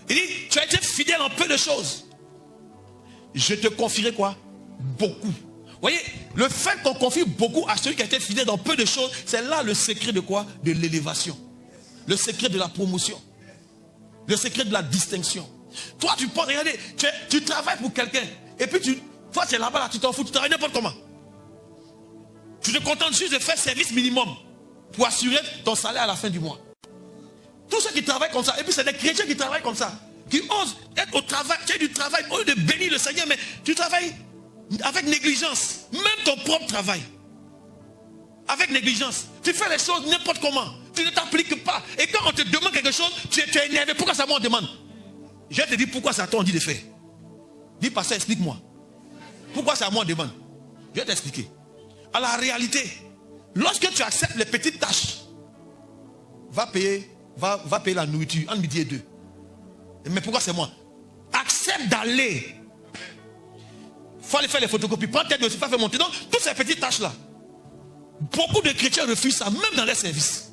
Il dit, tu as été fidèle en peu de choses. Je te confierai quoi? Beaucoup. Vous voyez, le fait qu'on confie beaucoup à celui qui a été fidèle dans peu de choses, c'est là le secret de quoi? De l'élévation. Le secret de la promotion. Le secret de la distinction. Toi, tu penses, regardez, tu travailles pour quelqu'un. Et puis, toi, tu es là-bas, là, tu t'en fous, tu travailles n'importe comment. Tu te contentes juste de faire service minimum pour assurer ton salaire à la fin du mois. Tous ceux qui travaillent comme ça, et puis c'est des chrétiens qui travaillent comme ça, qui osent être au travail, tu as du travail, au lieu de bénir le Seigneur, mais tu travailles avec négligence, même ton propre travail. Avec négligence. Tu fais les choses n'importe comment. Tu ne t'appliques pas. Et quand on te demande quelque chose, tu es énervé. Pourquoi ça moi on demande? Je vais te dire pourquoi c'est à toi on dit de faire. Dis pasteur, explique-moi. Pourquoi c'est à moi on demande? Je vais t'expliquer. À la réalité, lorsque tu acceptes les petites tâches, va payer la nourriture entre midi et 2. Mais pourquoi c'est moi? Accepte d'aller. Il faut aller faire les photocopies. Prends tête de faire monter. Donc, toutes ces petites tâches-là. Beaucoup de chrétiens refusent ça, même dans les services.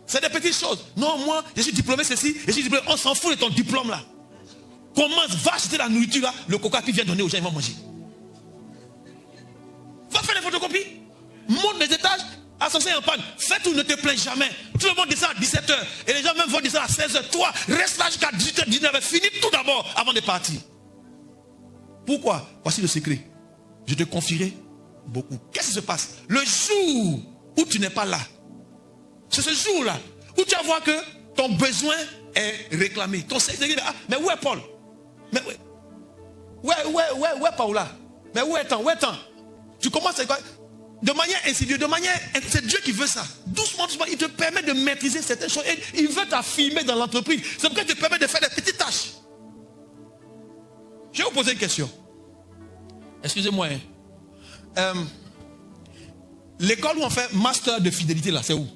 C'est des petites choses. Non, moi, je suis diplômé ceci, je suis diplômé. On s'en fout de ton diplôme là. Commence, va acheter la nourriture là. Le coca qui vient donner aux gens, ils vont manger. Va faire les photocopies. Monte les étages. Associé en panne. Fais tout, ne te plains jamais. Tout le monde descend à 17h. Et les gens même vont descendre à 16h. Toi, reste là jusqu'à 18h, 19h. Finis tout d'abord avant de partir. Pourquoi? Voici le secret. Je te confierai beaucoup. Qu'est-ce qui se passe? Le jour où tu n'es pas là, c'est ce jour-là où tu vas voir que ton besoin est réclamé. Ton Seigneur dit, ah, mais où est Paul? Mais où est Paula? Mais où est Tant? Tu commences à quoi? De manière insidieuse, c'est Dieu qui veut ça. Doucement, il te permet de maîtriser certaines choses. Et il veut t'affirmer dans l'entreprise. C'est pourquoi il te permet de faire des petites tâches. Je vais vous poser une question. Excusez-moi. L'école où on fait master de fidélité, là, c'est où?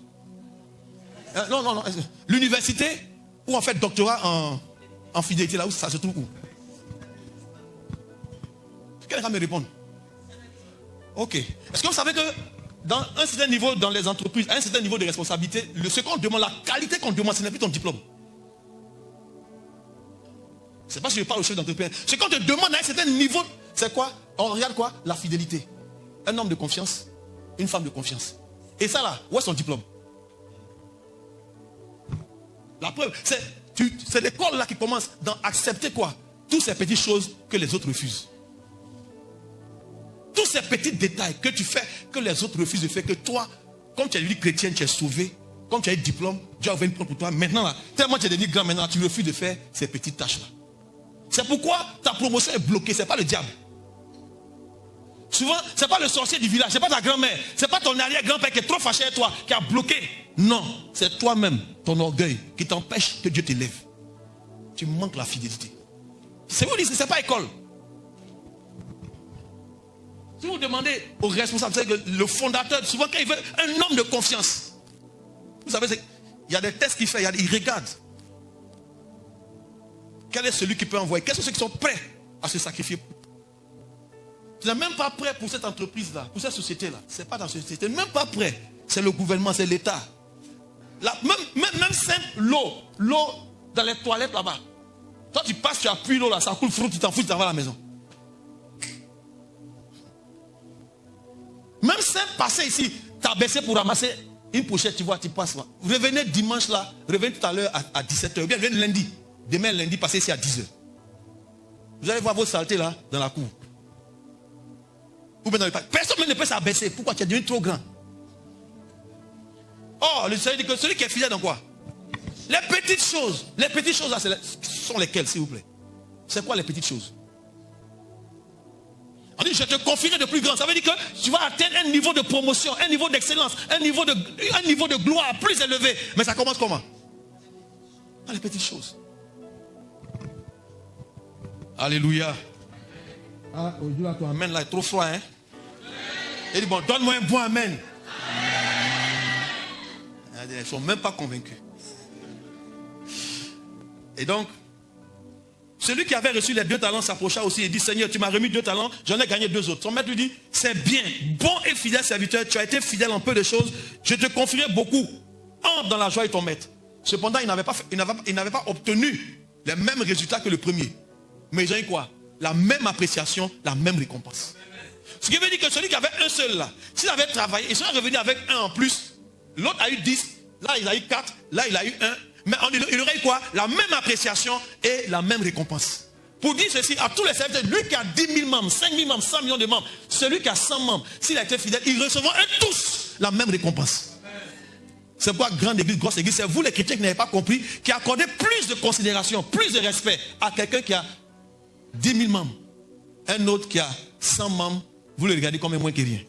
Non. L'université où on fait doctorat en fidélité, là, où ça se trouve où? Quelqu'un va me répondre. Ok. Est-ce que vous savez que dans un certain niveau, dans les entreprises, à un certain niveau de responsabilité, ce qu'on demande, la qualité qu'on demande, ce n'est plus ton diplôme. C'est pas si je parle au chef d'entreprise. Ce qu'on te demande à un certain niveau, c'est quoi? On regarde quoi? La fidélité. Un homme de confiance, une femme de confiance. Et ça là, où est son diplôme? La preuve, c'est l'école là qui commence à accepter quoi? Toutes ces petites choses que les autres refusent. Tous ces petits détails que tu fais, que les autres refusent de faire, que toi, comme tu es devenu chrétien, tu es sauvé, comme tu as eu diplôme, Dieu a ouvert une porte pour toi. Maintenant, là, tellement tu es devenu grand maintenant, tu refuses de faire ces petites tâches-là. C'est pourquoi ta promotion est bloquée, ce n'est pas le diable. Souvent, ce n'est pas le sorcier du village, ce n'est pas ta grand-mère, ce n'est pas ton arrière-grand-père qui est trop fâché avec toi, qui a bloqué. Non, c'est toi-même, ton orgueil, qui t'empêche que Dieu t'élève. Tu manques la fidélité. C'est vous dites, ce n'est pas école. Si vous demandez aux responsables, c'est que le fondateur, souvent quand il veut un homme de confiance, vous savez, il y a des tests qu'il fait, il regarde. Quel est celui qui peut envoyer? Quels sont ceux qui sont prêts à se sacrifier? Tu n'es même pas prêt pour cette entreprise-là, pour cette société-là. Ce n'est pas dans cette société, même pas prêt. C'est le gouvernement, c'est l'État. Même simple, l'eau dans les toilettes là-bas. Toi tu passes, tu appuies l'eau là, ça coule, tu t'en fous, tu t'en vas à la maison. Même simple, passer ici, tu as baissé pour ramasser une pochette, tu vois, tu passes. Revenez dimanche là, revenez tout à l'heure à 17h, ou bien revenez lundi. Demain lundi, passez ici à 10h. Vous allez voir vos saletés là, dans la cour. Ou bien dans le parc. Personne ne peut s'abaisser. Pourquoi? Tu es devenu trop grand. Oh, le Seigneur dit que celui qui est fidèle dans quoi? Les petites choses là, sont lesquelles, s'il vous plaît? C'est quoi les petites choses? On dit, je te confierai de plus grand. Ça veut dire que tu vas atteindre un niveau de promotion, un niveau d'excellence, un niveau de gloire plus élevé. Mais ça commence comment? Par les petites choses. Alléluia. Ah, aujourd'hui, là, ton amen là est trop froid, hein? Il dit, bon, donne-moi un bon amen. Ils ne sont même pas convaincus. Et donc, celui qui avait reçu les 2 talents s'approcha aussi et dit, Seigneur, tu m'as remis 2 talents, j'en ai gagné 2 autres. Son maître lui dit, c'est bien, bon et fidèle serviteur, tu as été fidèle en peu de choses, je te confierai beaucoup. Entre dans la joie de ton maître. Cependant, il n'avait pas obtenu les mêmes résultats que le premier. Mais ils ont eu quoi? La même appréciation, la même récompense. Ce qui veut dire que celui qui avait un seul là, s'il avait travaillé, il serait revenu avec un en plus. L'autre a eu 10, là il a eu 4, là il a eu 1. Mais il aurait eu quoi? La même appréciation et la même récompense. Pour dire ceci à tous les serviteurs, lui qui a 10 000 membres, 5 000 membres, 100 millions de membres, celui qui a 100 membres, s'il a été fidèle, ils recevront tous la même récompense. C'est pourquoi grande église, grosse église, c'est vous les chrétiens qui n'avez pas compris, qui accordez plus de considération, plus de respect à quelqu'un qui a 10 000 membres. Un autre qui a 100 membres, vous le regardez comme un moins que rien.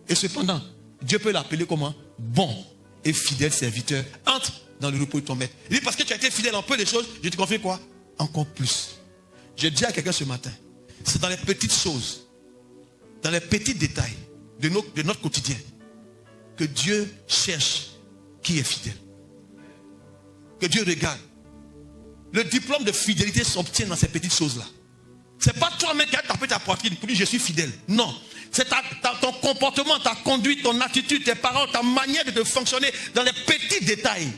Et cependant, Dieu peut l'appeler comment? Bon et fidèle serviteur. Entre dans le repos de ton maître. Il dit, parce que tu as été fidèle en peu de choses, je te confie quoi? Encore plus. J'ai dit à quelqu'un ce matin, c'est dans les petites choses, dans les petits détails de notre quotidien, que Dieu cherche qui est fidèle. Que Dieu regarde. Le diplôme de fidélité s'obtient dans ces petites choses-là. C'est pas toi-même qui as tapé ta poitrine pour dire je suis fidèle. Non. C'est ton comportement, ta conduite, ton attitude, tes paroles, ta manière de fonctionner dans les petits détails.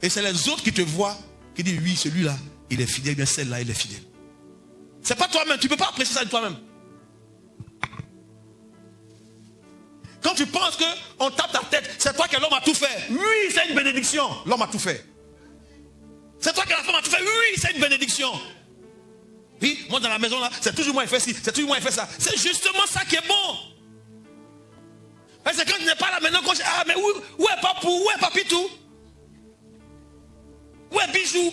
Et c'est les autres qui te voient, qui disent oui, celui-là, il est fidèle, bien celle-là, il est fidèle. C'est pas toi-même, tu ne peux pas apprécier ça de toi-même. Quand tu penses qu'on tape ta tête, c'est toi que l'homme a tout fait. Oui, c'est une bénédiction. L'homme a tout fait. C'est toi que la femme a tout fait. Oui, c'est une bénédiction. Oui, moi dans la maison là, c'est toujours moi qui fais ci, c'est toujours moi qui fais ça. C'est justement ça qui est bon. C'est quand tu n'es pas là maintenant qu'on dit, ah mais où est Papou, où est Papitou? Où est Bijou?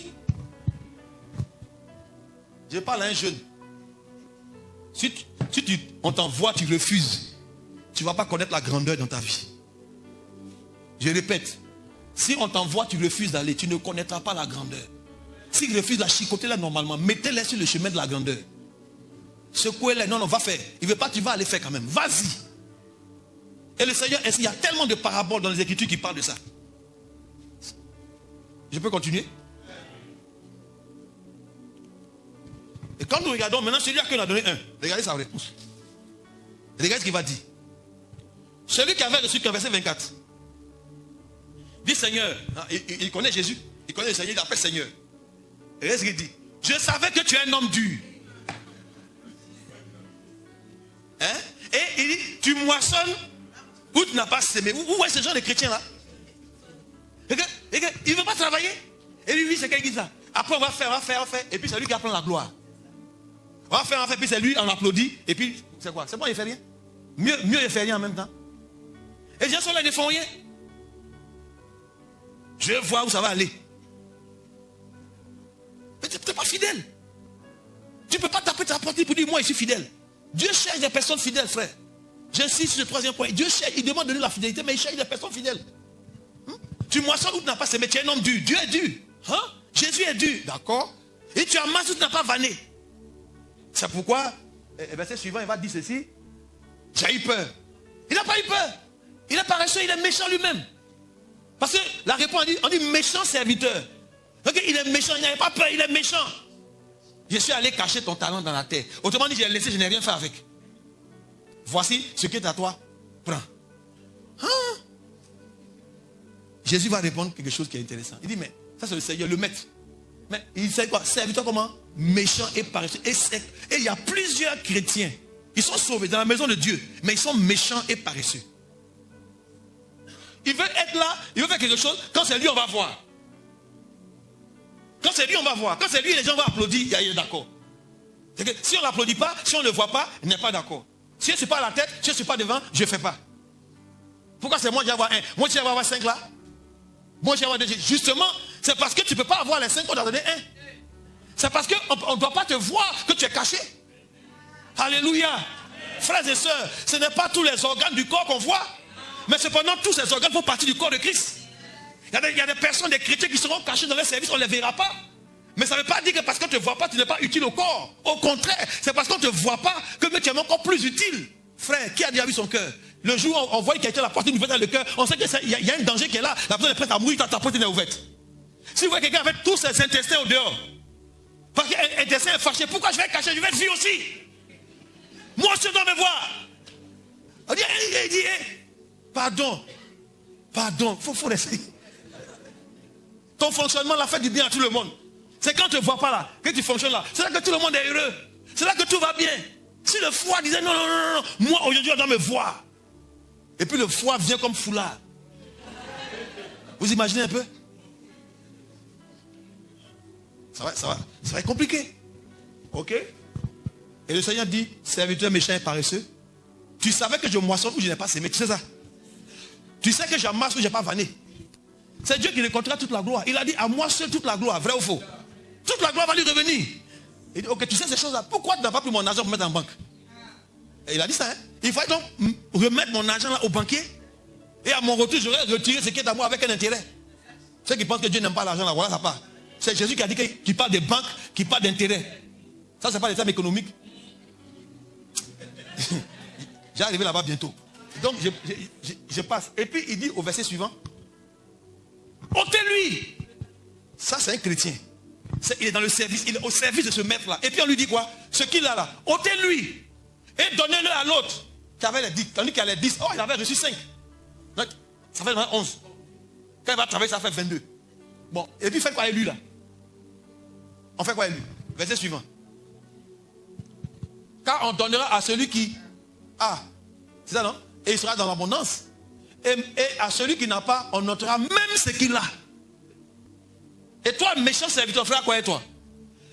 Je parle à un jeune. Si on t'envoie, tu refuses. Tu ne vas pas connaître la grandeur dans ta vie. Je répète. Si on t'envoie, tu refuses d'aller, tu ne connaîtras pas la grandeur. S'il refuse la chicoter là normalement, mettez-les sur le chemin de la grandeur. Secouez-les, non, va faire. Il ne veut pas, tu vas aller faire quand même. Vas-y. Et le Seigneur, il y a tellement de paraboles dans les Écritures qui parlent de ça. Je peux continuer? Et quand nous regardons, maintenant celui-là qui en a donné un, regardez sa réponse. Regardez ce qu'il va dire. Celui qui avait reçu qu'un verset 24. Dit Seigneur, il connaît Jésus, il connaît le Seigneur, il appelle Seigneur. Et regardez ce qu'il dit. Je savais que tu es un homme dur. Hein? Et il dit, tu moissonnes où tu n'as pas sémé. Où est ce genre de chrétien là? Il ne veut pas travailler. Et lui, c'est quelqu'un qui dit ça. Après, on va faire. Et puis c'est lui qui va prendre la gloire. On va faire, puis c'est lui, on applaudit. Et puis, c'est quoi? C'est bon, il ne fait rien. Mieux, il ne fait rien en même temps. Et les gens sont là, ils ne font rien. Je vais voir où ça va aller. Mais tu n'es pas fidèle. Tu ne peux pas taper ta poitrine pour dire, moi, je suis fidèle. Dieu cherche des personnes fidèles, frère. J'insiste sur le troisième point. Dieu cherche, il demande de nous la fidélité, mais il cherche des personnes fidèles. Tu moissonnes où tu n'as pas sémé, tu es un homme dur. Dieu est dur. Hein? Jésus est dur. D'accord? Et tu amasses où tu n'as pas vanné. C'est pourquoi, verset suivant, il va dire ceci. Tu as eu peur. Il n'a pas eu peur. Il est paresseux, il est méchant lui-même. Parce que la réponse, on dit méchant serviteur. Donc il est méchant, il n'avait pas peur, il est méchant. Je suis allé cacher ton talent dans la terre. Autrement dit, j'ai laissé, je n'ai rien fait avec. Voici ce qui est à toi. Prends. Hein? Jésus va répondre quelque chose qui est intéressant. Il dit, mais ça c'est le Seigneur, le maître. Mais il sait quoi? Serviteur comment? Méchant et paresseux. Et il y a plusieurs chrétiens. Ils sont sauvés dans la maison de Dieu. Mais ils sont méchants et paresseux. Il veut être là, il veut faire quelque chose. Quand c'est lui, on va voir. Quand c'est lui, on va voir. Quand c'est lui, les gens vont applaudir. Il est d'accord. Si on ne l'applaudit pas, si on ne le voit pas, il n'est pas d'accord. Si je ne suis pas à la tête, si je ne suis pas devant, je ne fais pas. Pourquoi c'est moi qui vais avoir un? Moi, je vais avoir 5 là. Moi, je vais avoir 2. Justement, c'est parce que tu ne peux pas avoir les 5 qu'on t'a donné un. C'est parce qu'on ne doit pas te voir que tu es caché. Alléluia. Frères et sœurs, ce n'est pas tous les organes du corps qu'on voit. Mais cependant, tous ces organes font partie du corps de Christ. Il y a des personnes, des chrétiens qui seront cachés dans leur service, on ne les verra pas. Mais ça ne veut pas dire que parce qu'on ne te voit pas, tu n'es pas utile au corps. Au contraire, c'est parce qu'on ne te voit pas que tu es encore plus utile. Frère, qui a déjà vu son cœur? Le jour où on voit quelqu'un la porte ouverte dans le cœur, on sait qu'il y a un danger qui est là. La personne est prête à mourir, ta porte est ouverte. Si vous voyez quelqu'un avec tous ses intestins au dehors, parce qu'un intestin est fâché, pourquoi je vais être caché? Je vais être vu aussi. Moi aussi, je dois me voir. On dit, pardon, faut laisser. Ton fonctionnement l'a fait du bien à tout le monde. C'est quand tu ne vois pas là, que tu fonctionnes là. C'est là que tout le monde est heureux. C'est là que tout va bien. Si le foie disait non, moi aujourd'hui on doit me voir. Et puis le foie vient comme foulard. Vous imaginez un peu? Ça va être compliqué. Ok? Et le Seigneur dit, serviteur méchant et paresseux, tu savais que je moissonne ou je n'ai pas sémé, tu sais ça? Tu sais que j'amasse ou je n'ai pas vanné. C'est Dieu qui récoltera toute la gloire. Il a dit à moi seul toute la gloire, vrai ou faux? Toute la gloire va lui revenir. Il dit, ok, tu sais ces choses-là, pourquoi tu n'as pas pris mon argent pour mettre en banque? Et il a dit ça, hein? Il fallait donc remettre mon argent là au banquier. Et à mon retour, j'aurais retiré ce qui est à moi avec un intérêt. Ceux qui pensent que Dieu n'aime pas l'argent là, voilà ça part. C'est Jésus qui a dit qu'il parle des banques, qu'il parle d'intérêt. Ça, c'est pas les termes économiques. J'ai arrivé là-bas bientôt. Donc, je passe. Et puis, il dit au verset suivant, ôtez-lui. Ça, c'est un chrétien. Il est dans le service. Il est au service de ce maître-là. Et puis, on lui dit quoi? Ce qu'il a là, ôtez-lui. Et donnez-le à l'autre qui avait les 10. Tandis qu'il a les 10. Oh, il avait reçu 5. Donc, ça fait 11. Quand il va travailler, ça fait 22. Bon, et puis, faites quoi avec lui là? On fait quoi avec lui? Verset suivant. Car on donnera à celui qui a. C'est ça, non? Et il sera dans l'abondance. Et à celui qui n'a pas, on notera même ce qu'il a. Et toi, méchant serviteur, frère, quoi est toi?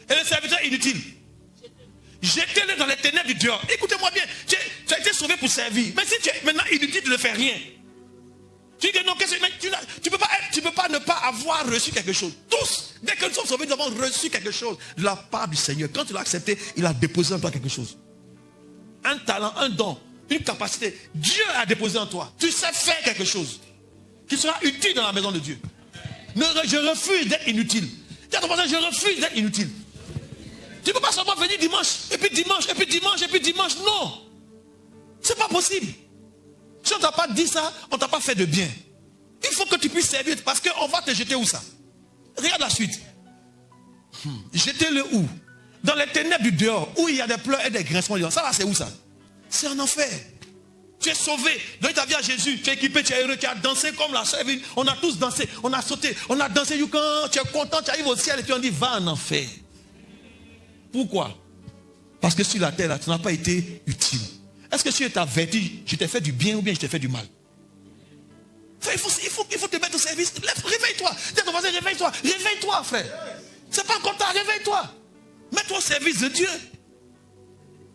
Et le serviteur inutile, jetez-le dans les ténèbres du dehors. Écoutez-moi bien, tu as été sauvé pour servir. Mais si tu es maintenant inutile, tu ne fais rien. Tu dis que non, tu ne peux pas ne pas avoir reçu quelque chose. Tous, dès que nous sommes sauvés, nous avons reçu quelque chose de la part du Seigneur. Quand tu l'as accepté, il a déposé en toi quelque chose. Un talent, un don, une capacité. Dieu a déposé en toi. Tu sais faire quelque chose qui sera utile dans la maison de Dieu. Je refuse d'être inutile. Dis à ton voisin, je refuse d'être inutile. Tu ne peux pas seulement venir dimanche, et puis dimanche, et puis dimanche, et puis dimanche. Non. C'est pas possible. Si on ne t'a pas dit ça, on ne t'a pas fait de bien. Il faut que tu puisses servir, parce qu'on va te jeter où ça? Regarde la suite. Jetez-le où? Dans les ténèbres du dehors, où il y a des pleurs et des grincements. Ça là, c'est où ça? C'est en enfer. Tu es sauvé. Donne ta vie à Jésus. Tu es équipé, tu es heureux, tu as dansé comme la sœur. On a tous dansé, on a sauté, on a dansé. Quand tu es content, tu arrives au ciel et puis on dit va en enfer. Pourquoi? Parce que sur la terre, là, tu n'as pas été utile. Est-ce que si tu t'es averti, je t'ai fait du bien ou bien je t'ai fait du mal? Il faut te mettre au service. Réveille-toi. Dis à ton voisin, réveille-toi. Réveille-toi, frère. C'est pas comme ça, réveille-toi. Mets-toi au service de Dieu.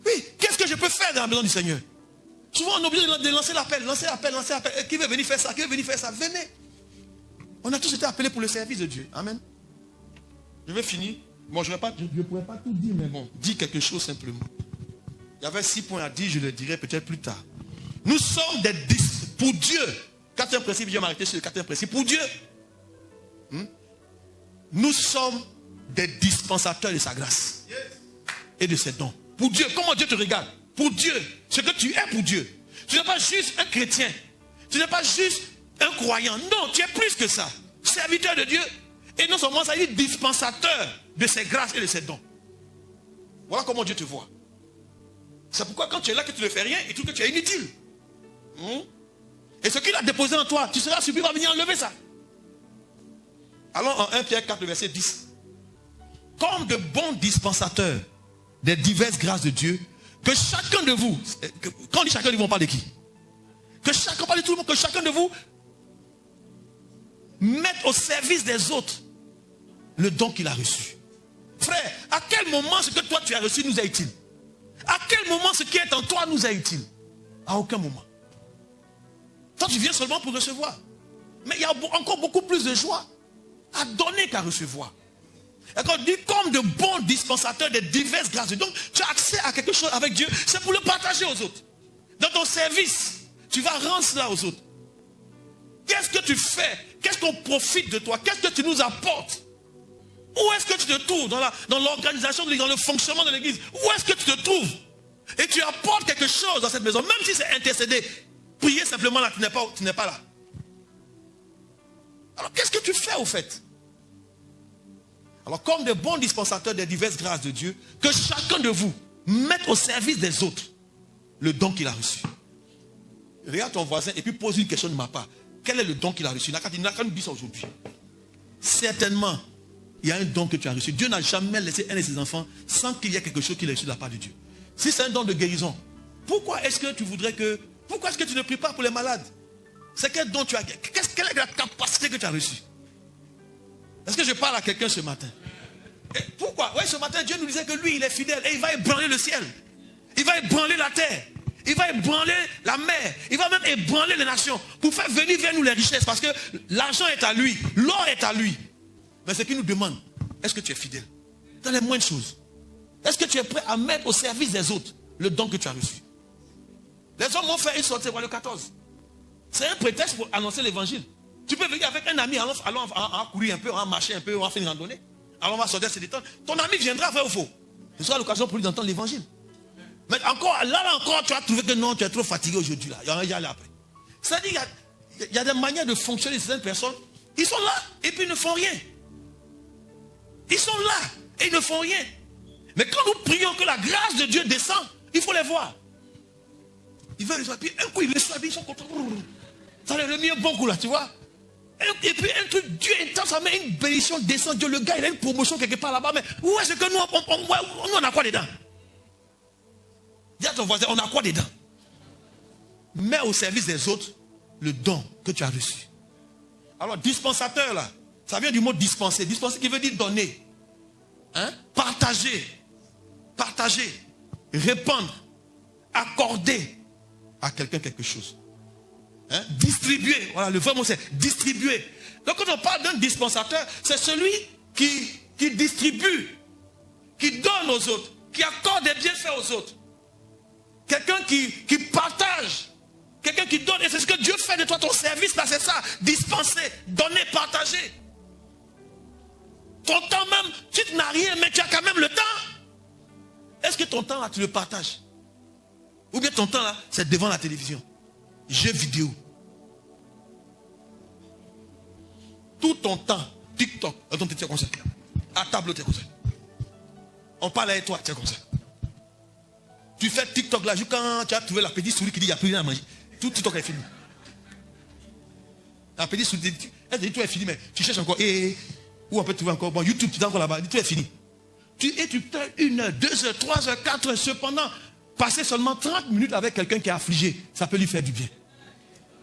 Oui, qu'est-ce que je peux faire dans la maison du Seigneur? Souvent, on est obligé de lancer l'appel, lancer l'appel. Qui veut venir faire ça? Qui veut venir faire ça? Venez. On a tous été appelés pour le service de Dieu. Amen. Je vais finir. Bon, je ne pourrais pas tout dire, mais bon, dis quelque chose simplement. Il y avait 6 points à dire, je le dirai peut-être plus tard. Nous sommes des disciples pour Dieu. Quatrième principe, je vais m'arrêter sur le quatrième principe. Pour Dieu. Nous sommes des dispensateurs de sa grâce et de ses dons. Pour Dieu, comment Dieu te regarde? Pour Dieu, ce que tu es pour Dieu. Tu n'es pas juste un chrétien. Tu n'es pas juste un croyant. Non, tu es plus que ça. Serviteur de Dieu. Et non seulement ça, il est dispensateur de ses grâces et de ses dons. Voilà comment Dieu te voit. C'est pourquoi quand tu es là que tu ne fais rien, il trouve que tu es inutile. Et ce qu'il a déposé en toi, tu seras surpris, va venir enlever ça. Allons en 1 Pierre 4, verset 10. Comme de bons dispensateurs des diverses grâces de Dieu, que chacun de vous, quand on dit chacun de vous, on parle de qui? Que chacun, on parle de tout le monde, que chacun de vous mette au service des autres le don qu'il a reçu. Frère, à quel moment ce que toi tu as reçu nous est utile? À quel moment ce qui est en toi nous est utile? À aucun moment. Toi tu viens seulement pour recevoir. Mais il y a encore beaucoup plus de joie à donner qu'à recevoir. Et quand on dit comme de bons dispensateurs de diverses grâces, donc tu as accès à quelque chose avec Dieu, c'est pour le partager aux autres. Dans ton service, tu vas rendre cela aux autres. Qu'est-ce que tu fais? Qu'est-ce qu'on profite de toi? Qu'est-ce que tu nous apportes? Où est-ce que tu te trouves dans l'organisation, dans le fonctionnement de l'église? Où est-ce que tu te trouves? Et tu apportes quelque chose dans cette maison, même si c'est intercédé. Prier simplement là, tu n'es pas là. Alors qu'est-ce que tu fais au fait? Alors comme de bons dispensateurs des diverses grâces de Dieu, que chacun de vous mette au service des autres le don qu'il a reçu. Regarde ton voisin et puis pose une question de ma part. Quel est le don qu'il a reçu? Il n'a qu'à nous dire ça aujourd'hui. Certainement, il y a un don que tu as reçu. Dieu n'a jamais laissé un de ses enfants sans qu'il y ait quelque chose qu'il a reçu de la part de Dieu. Si c'est un don de guérison, pourquoi est-ce que tu voudrais que... Pourquoi est-ce que tu ne pries pas pour les malades? C'est quel don tu as? Quelle est la capacité que tu as reçue? Est-ce que je parle à quelqu'un ce matin? Et pourquoi? Oui, ce matin, Dieu nous disait que lui, il est fidèle et il va ébranler le ciel. Il va ébranler la terre. Il va ébranler la mer. Il va même ébranler les nations pour faire venir vers nous les richesses. Parce que l'argent est à lui. L'or est à lui. Mais ce qu'il nous demande, est-ce que tu es fidèle? Dans les moindres choses. Est-ce que tu es prêt à mettre au service des autres le don que tu as reçu? Les hommes vont faire une sortie le 14. C'est un prétexte pour annoncer l'évangile. Tu peux venir avec un ami, allons courir un peu, on va marcher un peu, on va faire une randonnée. Alors on va sortir, c'est détendre. Ton ami viendra, vrai ou faux? Ce sera l'occasion pour lui d'entendre l'évangile. Mais encore, là encore, tu as trouvé que non, tu es trop fatigué aujourd'hui. Là. Il y aura après. C'est-à-dire il y a des manières de fonctionner de certaines personnes. Ils sont là et puis ils ne font rien. Ils sont là et ils ne font rien. Mais quand nous prions que la grâce de Dieu descend, il faut les voir. Ils veulent les voir. Puis un coup, ils les soient, ils sont contents. Ça le mieux bon coup là, tu vois. Et puis un truc, Dieu intense, ça met une bénédiction descend. Dieu, le gars, il a une promotion quelque part là-bas. Mais où est-ce que nous, on a quoi dedans? Dis à ton voisin, on a quoi dedans? Mets au service des autres le don que tu as reçu. Alors, dispensateur là, ça vient du mot dispenser. Dispenser qui veut dire donner. Hein? Partager. Partager. Répandre. Accorder à quelqu'un quelque chose. Hein? Distribuer. Voilà, le vrai mot c'est distribuer. Donc quand on parle d'un dispensateur, c'est celui qui distribue, qui donne aux autres, qui accorde des bienfaits aux autres. Quelqu'un qui partage. Quelqu'un qui donne. Et c'est ce que Dieu fait de toi, ton service là, c'est ça. Dispenser, donner, partager. Ton temps même, tu n'as rien, mais tu as quand même le temps. Est-ce que ton temps là, tu le partages? Ou bien ton temps là, c'est devant la télévision, jeux vidéo. Tout ton temps, TikTok, tu es comme ça. À table, tu es comme ça. On parle avec toi, tu es comme ça. Tu fais TikTok là, quand tu as trouvé la petite souris qui dit il n'y a plus rien à manger. Tout TikTok est fini. La petite souris dit, elle dit tout est fini, mais tu cherches encore. Où on peut trouver encore? Bon, YouTube, tu es encore là-bas, tout est fini. Tu perds 1 heure, 2 heures, 3 heures, 4 heures. Cependant, passer seulement 30 minutes avec quelqu'un qui est affligé, ça peut lui faire du bien.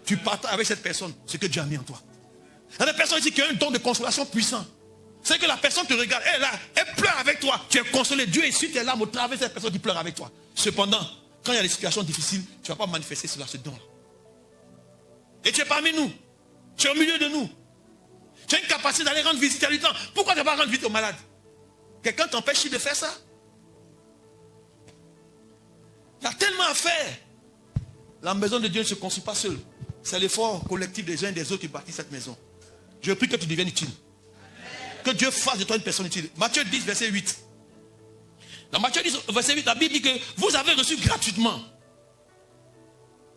Tu partages avec cette personne ce que Dieu a mis en toi. Il y a des personnes ici qui ont un don de consolation puissant. C'est que la personne te regarde, elle est là, elle pleure avec toi. Tu es consolé. Dieu essuie tes larmes au travers de cette personne qui pleure avec toi. Cependant, quand il y a des situations difficiles, tu ne vas pas manifester cela, ce don-là. Et tu es parmi nous. Tu es au milieu de nous. Tu as une capacité d'aller rendre visite à du temps. Pourquoi tu ne vas pas rendre visite aux malades? Quelqu'un t'empêche de faire ça? Il y a tellement à faire. La maison de Dieu ne se construit pas seule. C'est l'effort collectif des uns et des autres qui bâtit cette maison. Je prie que tu deviennes utile. Que Dieu fasse de toi une personne utile. Matthieu 10, verset 8. Dans Matthieu 10, verset 8, la Bible dit que vous avez reçu gratuitement.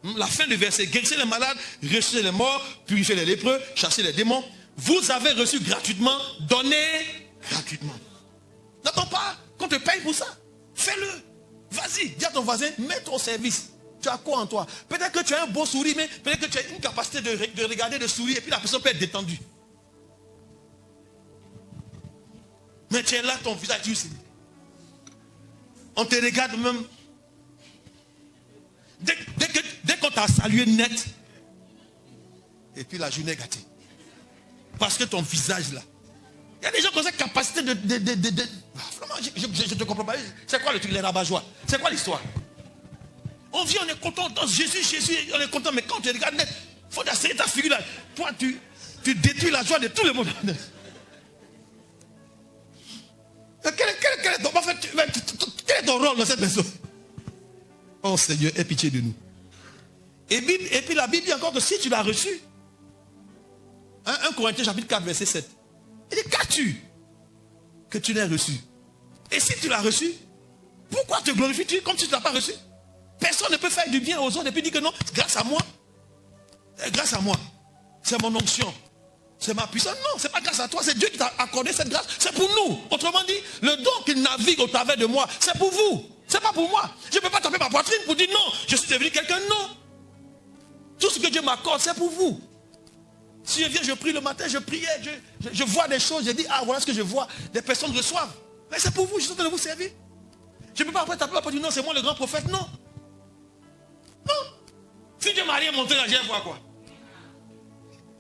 La fin du verset. Guérissez les malades, ressuscitez les morts, purifiez les lépreux, chassez les démons. Vous avez reçu gratuitement, donnez gratuitement. N'attends pas qu'on te paye pour ça. Fais-le. Vas-y, dis à ton voisin, mets-toi au service. Tu as quoi en toi? Peut-être que tu as un beau sourire, mais peut-être que tu as une capacité de regarder, de sourire, et puis la personne peut être détendue. Mais tu es là, ton visage, on te regarde même. Dès qu'on t'a salué net, et puis la journée est gâtée. Parce que ton visage là. Il y a des gens qui ont cette capacité de... Vraiment, je ne te comprends pas. C'est quoi le truc, les rabat-joie? C'est quoi l'histoire? On vit, on est content, dans Jésus, on est content, mais quand tu regardes net, il faut essayer ta figure là. Toi, tu détruis la joie de tout le monde. Quel est ton rôle dans cette maison? Oh Seigneur, aie pitié de nous. Et puis la Bible dit encore que si tu l'as reçu, 1 Corinthiens chapitre 4 verset 7, il dit qu'as-tu que tu n'aies reçu? Et si tu l'as reçu, pourquoi te glorifies-tu comme si tu ne l'as pas reçu? Personne ne peut faire du bien aux autres et puis dire que non, grâce à moi. Grâce à moi. C'est mon onction. C'est ma puissance. Non, c'est pas grâce à toi, c'est Dieu qui t'a accordé cette grâce. C'est pour nous. Autrement dit, le don qu'il navigue au travers de moi, c'est pour vous. C'est pas pour moi. Je ne peux pas taper ma poitrine pour dire non, je suis devenu quelqu'un. Non. Tout ce que Dieu m'accorde, c'est pour vous. Si je viens, je prie le matin, je priais, je vois des choses, je dis, ah voilà ce que je vois. Des personnes reçoivent. Mais c'est pour vous, je suis en train de vous servir. Je ne peux pas après taper ma poitrine, non, c'est moi le grand prophète, non. Non. Si Dieu m'a rien montré, là, je vais voir quoi?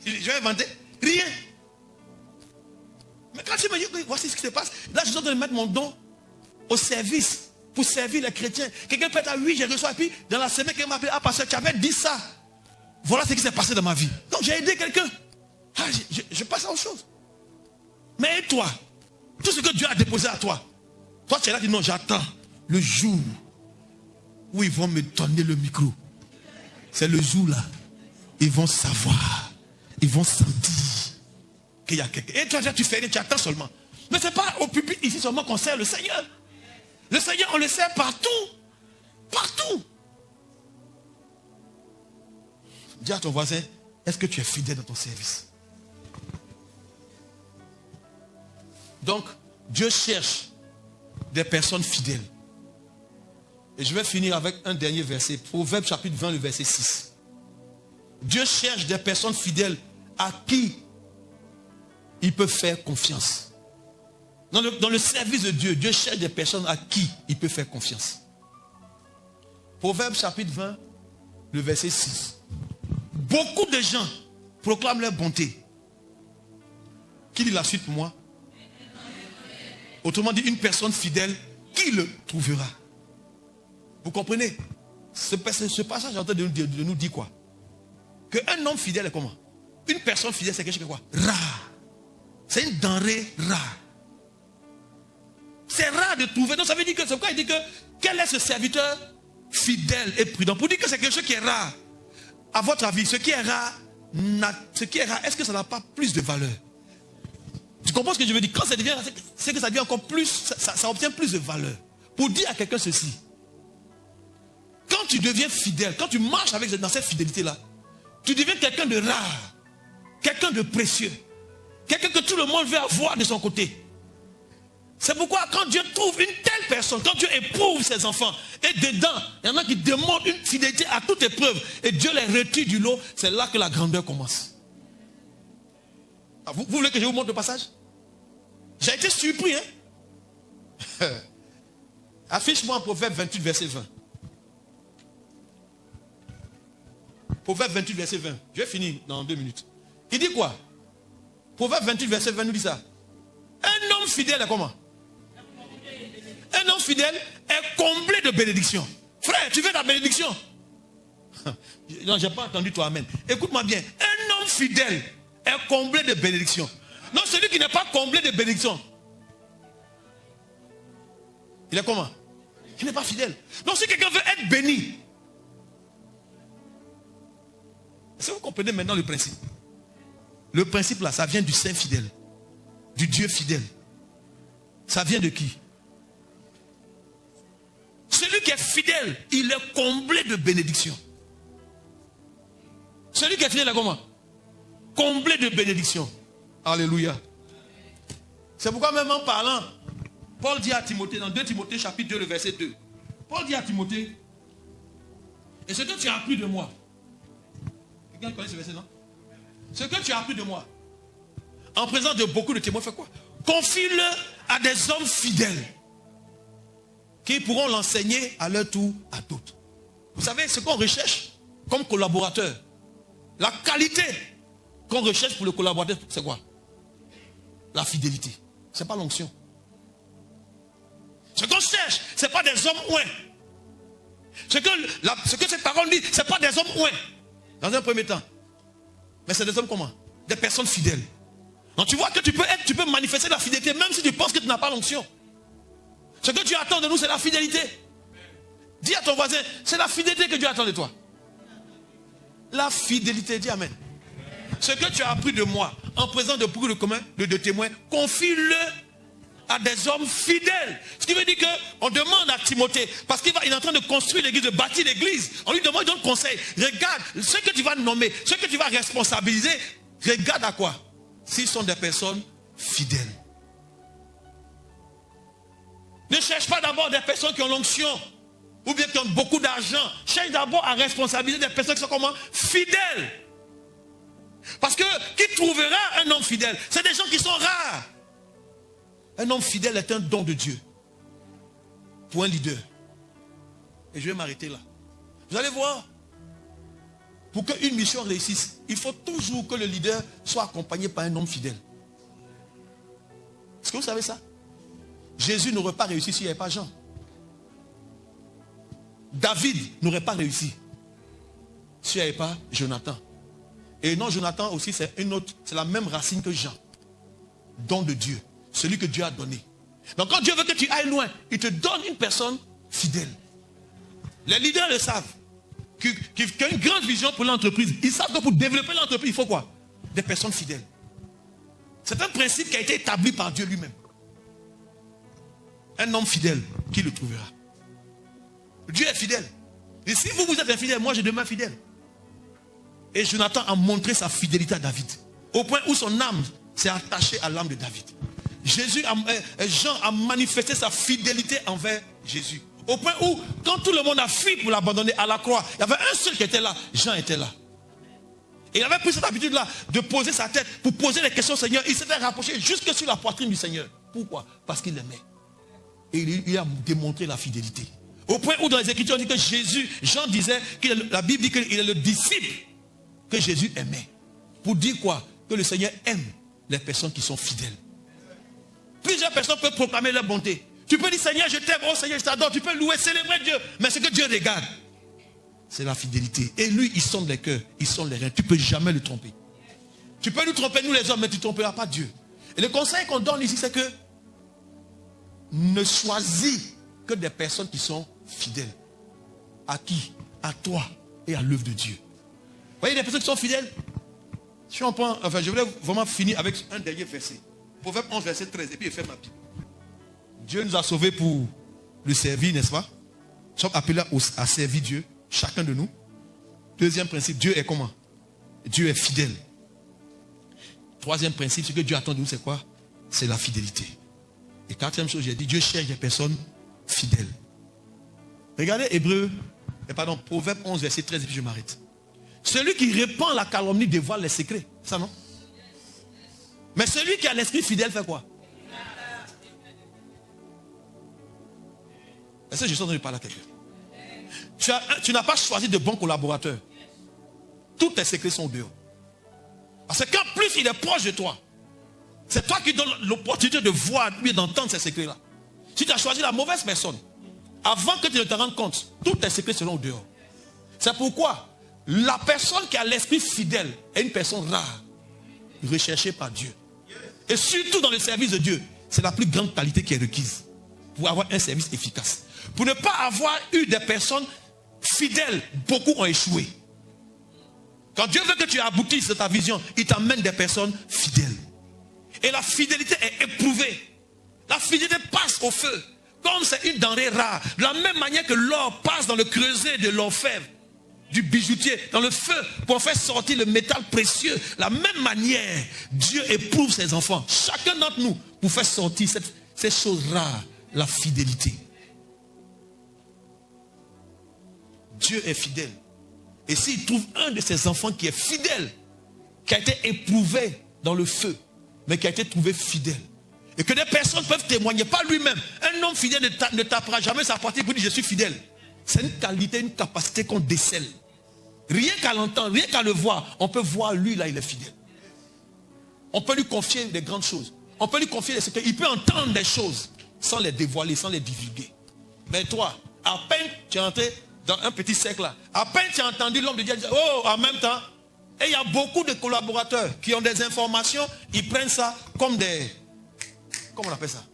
Je vais inventer rien. Mais quand tu me dis, voici ce qui se passe, là je suis en train de mettre mon don au service, pour servir les chrétiens. Quelqu'un peut être à oui, j'ai reçu, et puis dans la semaine, quelqu'un m'a appelé, ah pasteur, tu avais dit ça. Voilà ce qui s'est passé dans ma vie. Donc j'ai aidé quelqu'un. Ah, je passe à autre chose. Mais et toi, tout ce que Dieu a déposé à toi, toi tu es là, tu dis non, j'attends le jour où ils vont me donner le micro. C'est le jour là. Ils vont savoir. Ils vont sentir qu'il y a quelqu'un. Et toi, tu fais rien, tu attends seulement. Mais ce n'est pas au pupitre ici seulement qu'on sert le Seigneur. Le Seigneur, on le sert partout. Partout. Dis à ton voisin, est-ce que tu es fidèle dans ton service? Donc, Dieu cherche des personnes fidèles. Et je vais finir avec un dernier verset. Proverbe chapitre 20, le verset 6. Dieu cherche des personnes fidèles à qui il peut faire confiance. Dans le service de Dieu, Dieu cherche des personnes à qui il peut faire confiance. Proverbe chapitre 20, le verset 6. Beaucoup de gens proclament leur bonté. Qui dit la suite pour moi? Autrement dit, une personne fidèle, qui le trouvera? Vous comprenez? Ce passage est en train de nous dire quoi? Qu'un homme fidèle est comment? Une personne fidèle, c'est quelque chose de quoi? Rare. C'est une denrée rare. C'est rare de trouver. Donc ça veut dire que c'est pourquoi il dit que quel est ce serviteur fidèle et prudent? Pour dire que c'est quelque chose qui est rare. À votre avis, ce qui est rare, est-ce que ça n'a pas plus de valeur? Tu comprends ce que je veux dire? Quand ça devient, c'est que ça devient encore plus, ça obtient plus de valeur. Pour dire à quelqu'un ceci, quand tu deviens fidèle, quand tu marches dans cette fidélité-là, tu deviens quelqu'un de rare, quelqu'un de précieux, quelqu'un que tout le monde veut avoir de son côté. C'est pourquoi quand Dieu trouve une telle personne, quand Dieu éprouve ses enfants, et dedans, il y en a qui demandent une fidélité à toute épreuve, et Dieu les retire du lot, c'est là que la grandeur commence. Ah, vous voulez que je vous montre le passage? J'ai été surpris, hein? Affiche-moi en Proverbe 28, verset 20. Proverbe 28, verset 20. Je vais finir dans 2 minutes. Il dit quoi? Proverbe 28, verset 20 nous dit ça. Un homme fidèle est comment? Un homme fidèle est comblé de bénédictions. Frère, tu veux la bénédiction? Non, je n'ai pas entendu toi, amen. Écoute-moi bien. Un homme fidèle est comblé de bénédictions. Non, celui qui n'est pas comblé de bénédictions, il est comment? Il n'est pas fidèle. Donc si quelqu'un veut être béni, est-ce que vous comprenez maintenant le principe? Le principe là, ça vient du Saint fidèle, du Dieu fidèle. Ça vient de qui? Celui qui est fidèle, il est comblé de bénédictions. Celui qui est fidèle est comment? Comblé de bénédictions. Alléluia. C'est pourquoi même en parlant, Paul dit à Timothée, dans 2 Timothée chapitre 2, le verset 2. Paul dit à Timothée, et ce que tu as appris de moi. Quelqu'un connaît ce verset, non? Ce que tu as appris de moi, en présence de beaucoup de témoins, fais quoi? Confie-le à des hommes fidèles qui pourront l'enseigner à leur tour à d'autres. Vous savez, ce qu'on recherche comme collaborateur, la qualité qu'on recherche pour le collaborateur, c'est quoi? La fidélité. Ce n'est pas l'onction. Ce qu'on cherche, ce n'est pas des hommes ouins. Ce que cette parole dit, ce n'est pas des hommes ouins. Dans un premier temps. Mais c'est des hommes comment? Des personnes fidèles. Donc tu vois que tu peux manifester la fidélité même si tu penses que tu n'as pas l'onction. Ce que tu attends de nous, c'est la fidélité. Dis à ton voisin, c'est la fidélité que Dieu attend de toi. La fidélité, dis amen. Ce que tu as appris de moi, en présence de beaucoup de témoins, confie-le à des hommes fidèles. Ce qui veut dire qu'on demande à Timothée, parce qu'il est en train de construire l'église, de bâtir l'église. On lui demande, il donne conseil. Regarde, ce que tu vas nommer, ce que tu vas responsabiliser, regarde à quoi? S'ils sont des personnes fidèles. Ne cherche pas d'abord des personnes qui ont l'onction, ou bien qui ont beaucoup d'argent. Cherche d'abord à responsabiliser des personnes qui sont comment? Fidèles. Parce que qui trouvera un homme fidèle? C'est des gens qui sont rares. Un homme fidèle est un don de Dieu pour un leader. Et je vais m'arrêter là. Vous allez voir, pour qu'une mission réussisse, il faut toujours que le leader soit accompagné par un homme fidèle. Est-ce que vous savez ça? Jésus n'aurait pas réussi s'il n'y avait pas Jean. David n'aurait pas réussi s'il n'y avait pas Jonathan. Et non, Jonathan aussi, c'est la même racine que Jean. Don de Dieu. Celui que Dieu a donné. Donc quand Dieu veut que tu ailles loin, il te donne une personne fidèle. Les leaders le savent. Qui ont une grande vision pour l'entreprise. Ils savent que pour développer l'entreprise, il faut quoi? Des personnes fidèles. C'est un principe qui a été établi par Dieu lui-même. Un homme fidèle, qui le trouvera? Dieu est fidèle. Et si vous êtes infidèle, moi je demeure fidèle. Et Jonathan a montré sa fidélité à David. Au point où son âme s'est attachée à l'âme de David. Jean a manifesté sa fidélité envers Jésus. Au point où, quand tout le monde a fui pour l'abandonner à la croix, il y avait un seul qui était là, Jean était là. Et il avait pris cette habitude-là de poser sa tête pour poser les questions au Seigneur. Il s'était rapproché jusque sur la poitrine du Seigneur. Pourquoi? Parce qu'il l'aimait. Et il a démontré la fidélité. Au point où dans les Écritures on dit que Jean disait, la Bible dit qu'il est le disciple que Jésus aimait. Pour dire quoi? Que le Seigneur aime les personnes qui sont fidèles. Plusieurs personnes peuvent proclamer leur bonté. Tu peux dire Seigneur je t'aime, oh Seigneur je t'adore. Tu peux louer, célébrer Dieu. Mais ce que Dieu regarde, c'est la fidélité. Et lui il sonde les cœurs, il sonde les reins. Tu ne peux jamais le tromper. Tu peux nous tromper nous les hommes, mais tu ne tromperas pas Dieu. Et le conseil qu'on donne ici c'est que ne choisis que des personnes qui sont fidèles. À qui? À toi et à l'œuvre de Dieu. Vous voyez des personnes qui sont fidèles? Si on prend, je voulais vraiment finir avec un dernier verset. Proverbe 11, verset 13. Et puis je ferme ma Bible. Dieu nous a sauvés pour le servir, n'est-ce pas? Nous sommes appelés à servir Dieu, chacun de nous. Deuxième principe, Dieu est comment? Dieu est fidèle. Troisième principe, ce que Dieu attend de nous, c'est quoi? C'est la fidélité. Et quatrième chose, j'ai dit, Dieu cherche des personnes fidèles. Regardez Proverbe 11, verset 13, et puis je m'arrête. Celui qui répand la calomnie dévoile les secrets. Ça non? Mais celui qui a l'esprit fidèle fait quoi? Est-ce que je suis en train de parler à quelqu'un? Tu n'as pas choisi de bons collaborateurs. Tous tes secrets sont dehors. Parce qu'en plus il est proche de toi. C'est toi qui donnes l'opportunité de voir et d'entendre ces secrets-là. Si tu as choisi la mauvaise personne, avant que tu ne te rendes compte, tous tes secrets seront dehors. C'est pourquoi la personne qui a l'esprit fidèle est une personne rare, recherchée par Dieu. Et surtout dans le service de Dieu, c'est la plus grande qualité qui est requise pour avoir un service efficace. Pour ne pas avoir eu des personnes fidèles, beaucoup ont échoué. Quand Dieu veut que tu aboutisses de ta vision, il t'amène des personnes fidèles. Et la fidélité est éprouvée. La fidélité passe au feu. Comme c'est une denrée rare. De la même manière que l'or passe dans le creuset de l'orfèvre. du bijoutier dans le feu pour faire sortir le métal précieux. La même manière, Dieu éprouve ses enfants, chacun d'entre nous, pour faire sortir ces choses rares, la fidélité. Dieu est fidèle. Et s'il trouve un de ses enfants qui est fidèle, qui a été éprouvé dans le feu, mais qui a été trouvé fidèle, et que des personnes peuvent témoigner, pas lui-même. Un homme fidèle ne tapera jamais sa partie pour dire je suis fidèle. C'est une qualité, une capacité qu'on décèle. Rien qu'à l'entendre, rien qu'à le voir, on peut voir lui là, il est fidèle. On peut lui confier des grandes choses. On peut lui confier des secrets. Il peut entendre des choses sans les dévoiler, sans les divulguer. Mais toi, à peine tu es entré dans un petit cercle là, à peine tu as entendu l'homme de Dieu dire, oh, en même temps, et il y a beaucoup de collaborateurs qui ont des informations, ils prennent ça comme des... Comment on appelle ça?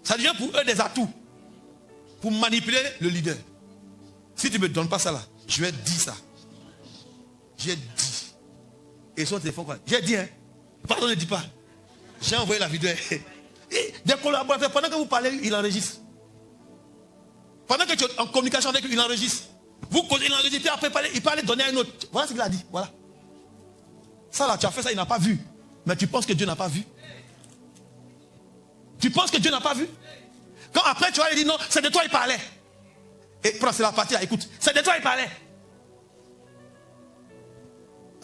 Ça devient pour eux des atouts pour manipuler le leader. Si tu ne me donnes pas ça là, je vais dire ça. J'ai dit. Et son téléphone quoi? J'ai dit, hein? Pardon, ne dis pas. J'ai envoyé la vidéo. Et des collaborateurs, pendant que vous parlez, il enregistre. Pendant que tu es en communication avec lui, il enregistre. Vous causez, il enregistre. Puis après, il peut aller donner à un autre. Voilà ce qu'il a dit. Voilà. Ça là, tu as fait ça, il n'a pas vu. Mais tu penses que Dieu n'a pas vu? Tu penses que Dieu n'a pas vu? Quand après tu vas lui dire non, c'est de toi il parlait. Et prends, c'est la partie là, écoute. C'est de toi il parlait.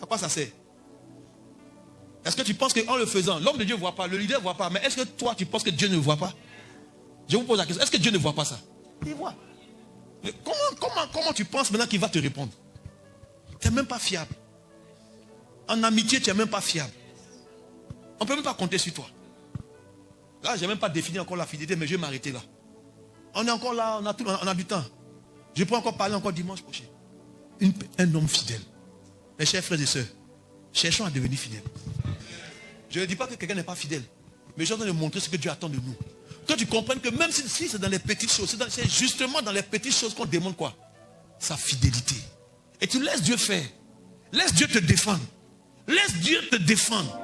À quoi ça sert? Est-ce que tu penses qu'en le faisant, l'homme de Dieu ne voit pas, le leader ne voit pas, mais est-ce que toi tu penses que Dieu ne voit pas? Je vous pose la question, est-ce que Dieu ne voit pas ça? Il voit. Mais comment tu penses maintenant qu'il va te répondre? Tu n'es même pas fiable. En amitié, tu n'es même pas fiable. On ne peut même pas compter sur toi. Là, je n'ai même pas défini encore la fidélité, mais je vais m'arrêter là. On est encore là, on a du temps. Je peux encore parler encore dimanche prochain. Un homme fidèle. Mes chers frères et sœurs, cherchons à devenir fidèles. Je ne dis pas que quelqu'un n'est pas fidèle, mais je suis en train de montrer ce que Dieu attend de nous. Que tu comprennes que même si c'est dans les petites choses, c'est justement dans les petites choses qu'on demande quoi? Sa fidélité. Et tu laisses Dieu faire. Laisse Dieu te défendre. Laisse Dieu te défendre.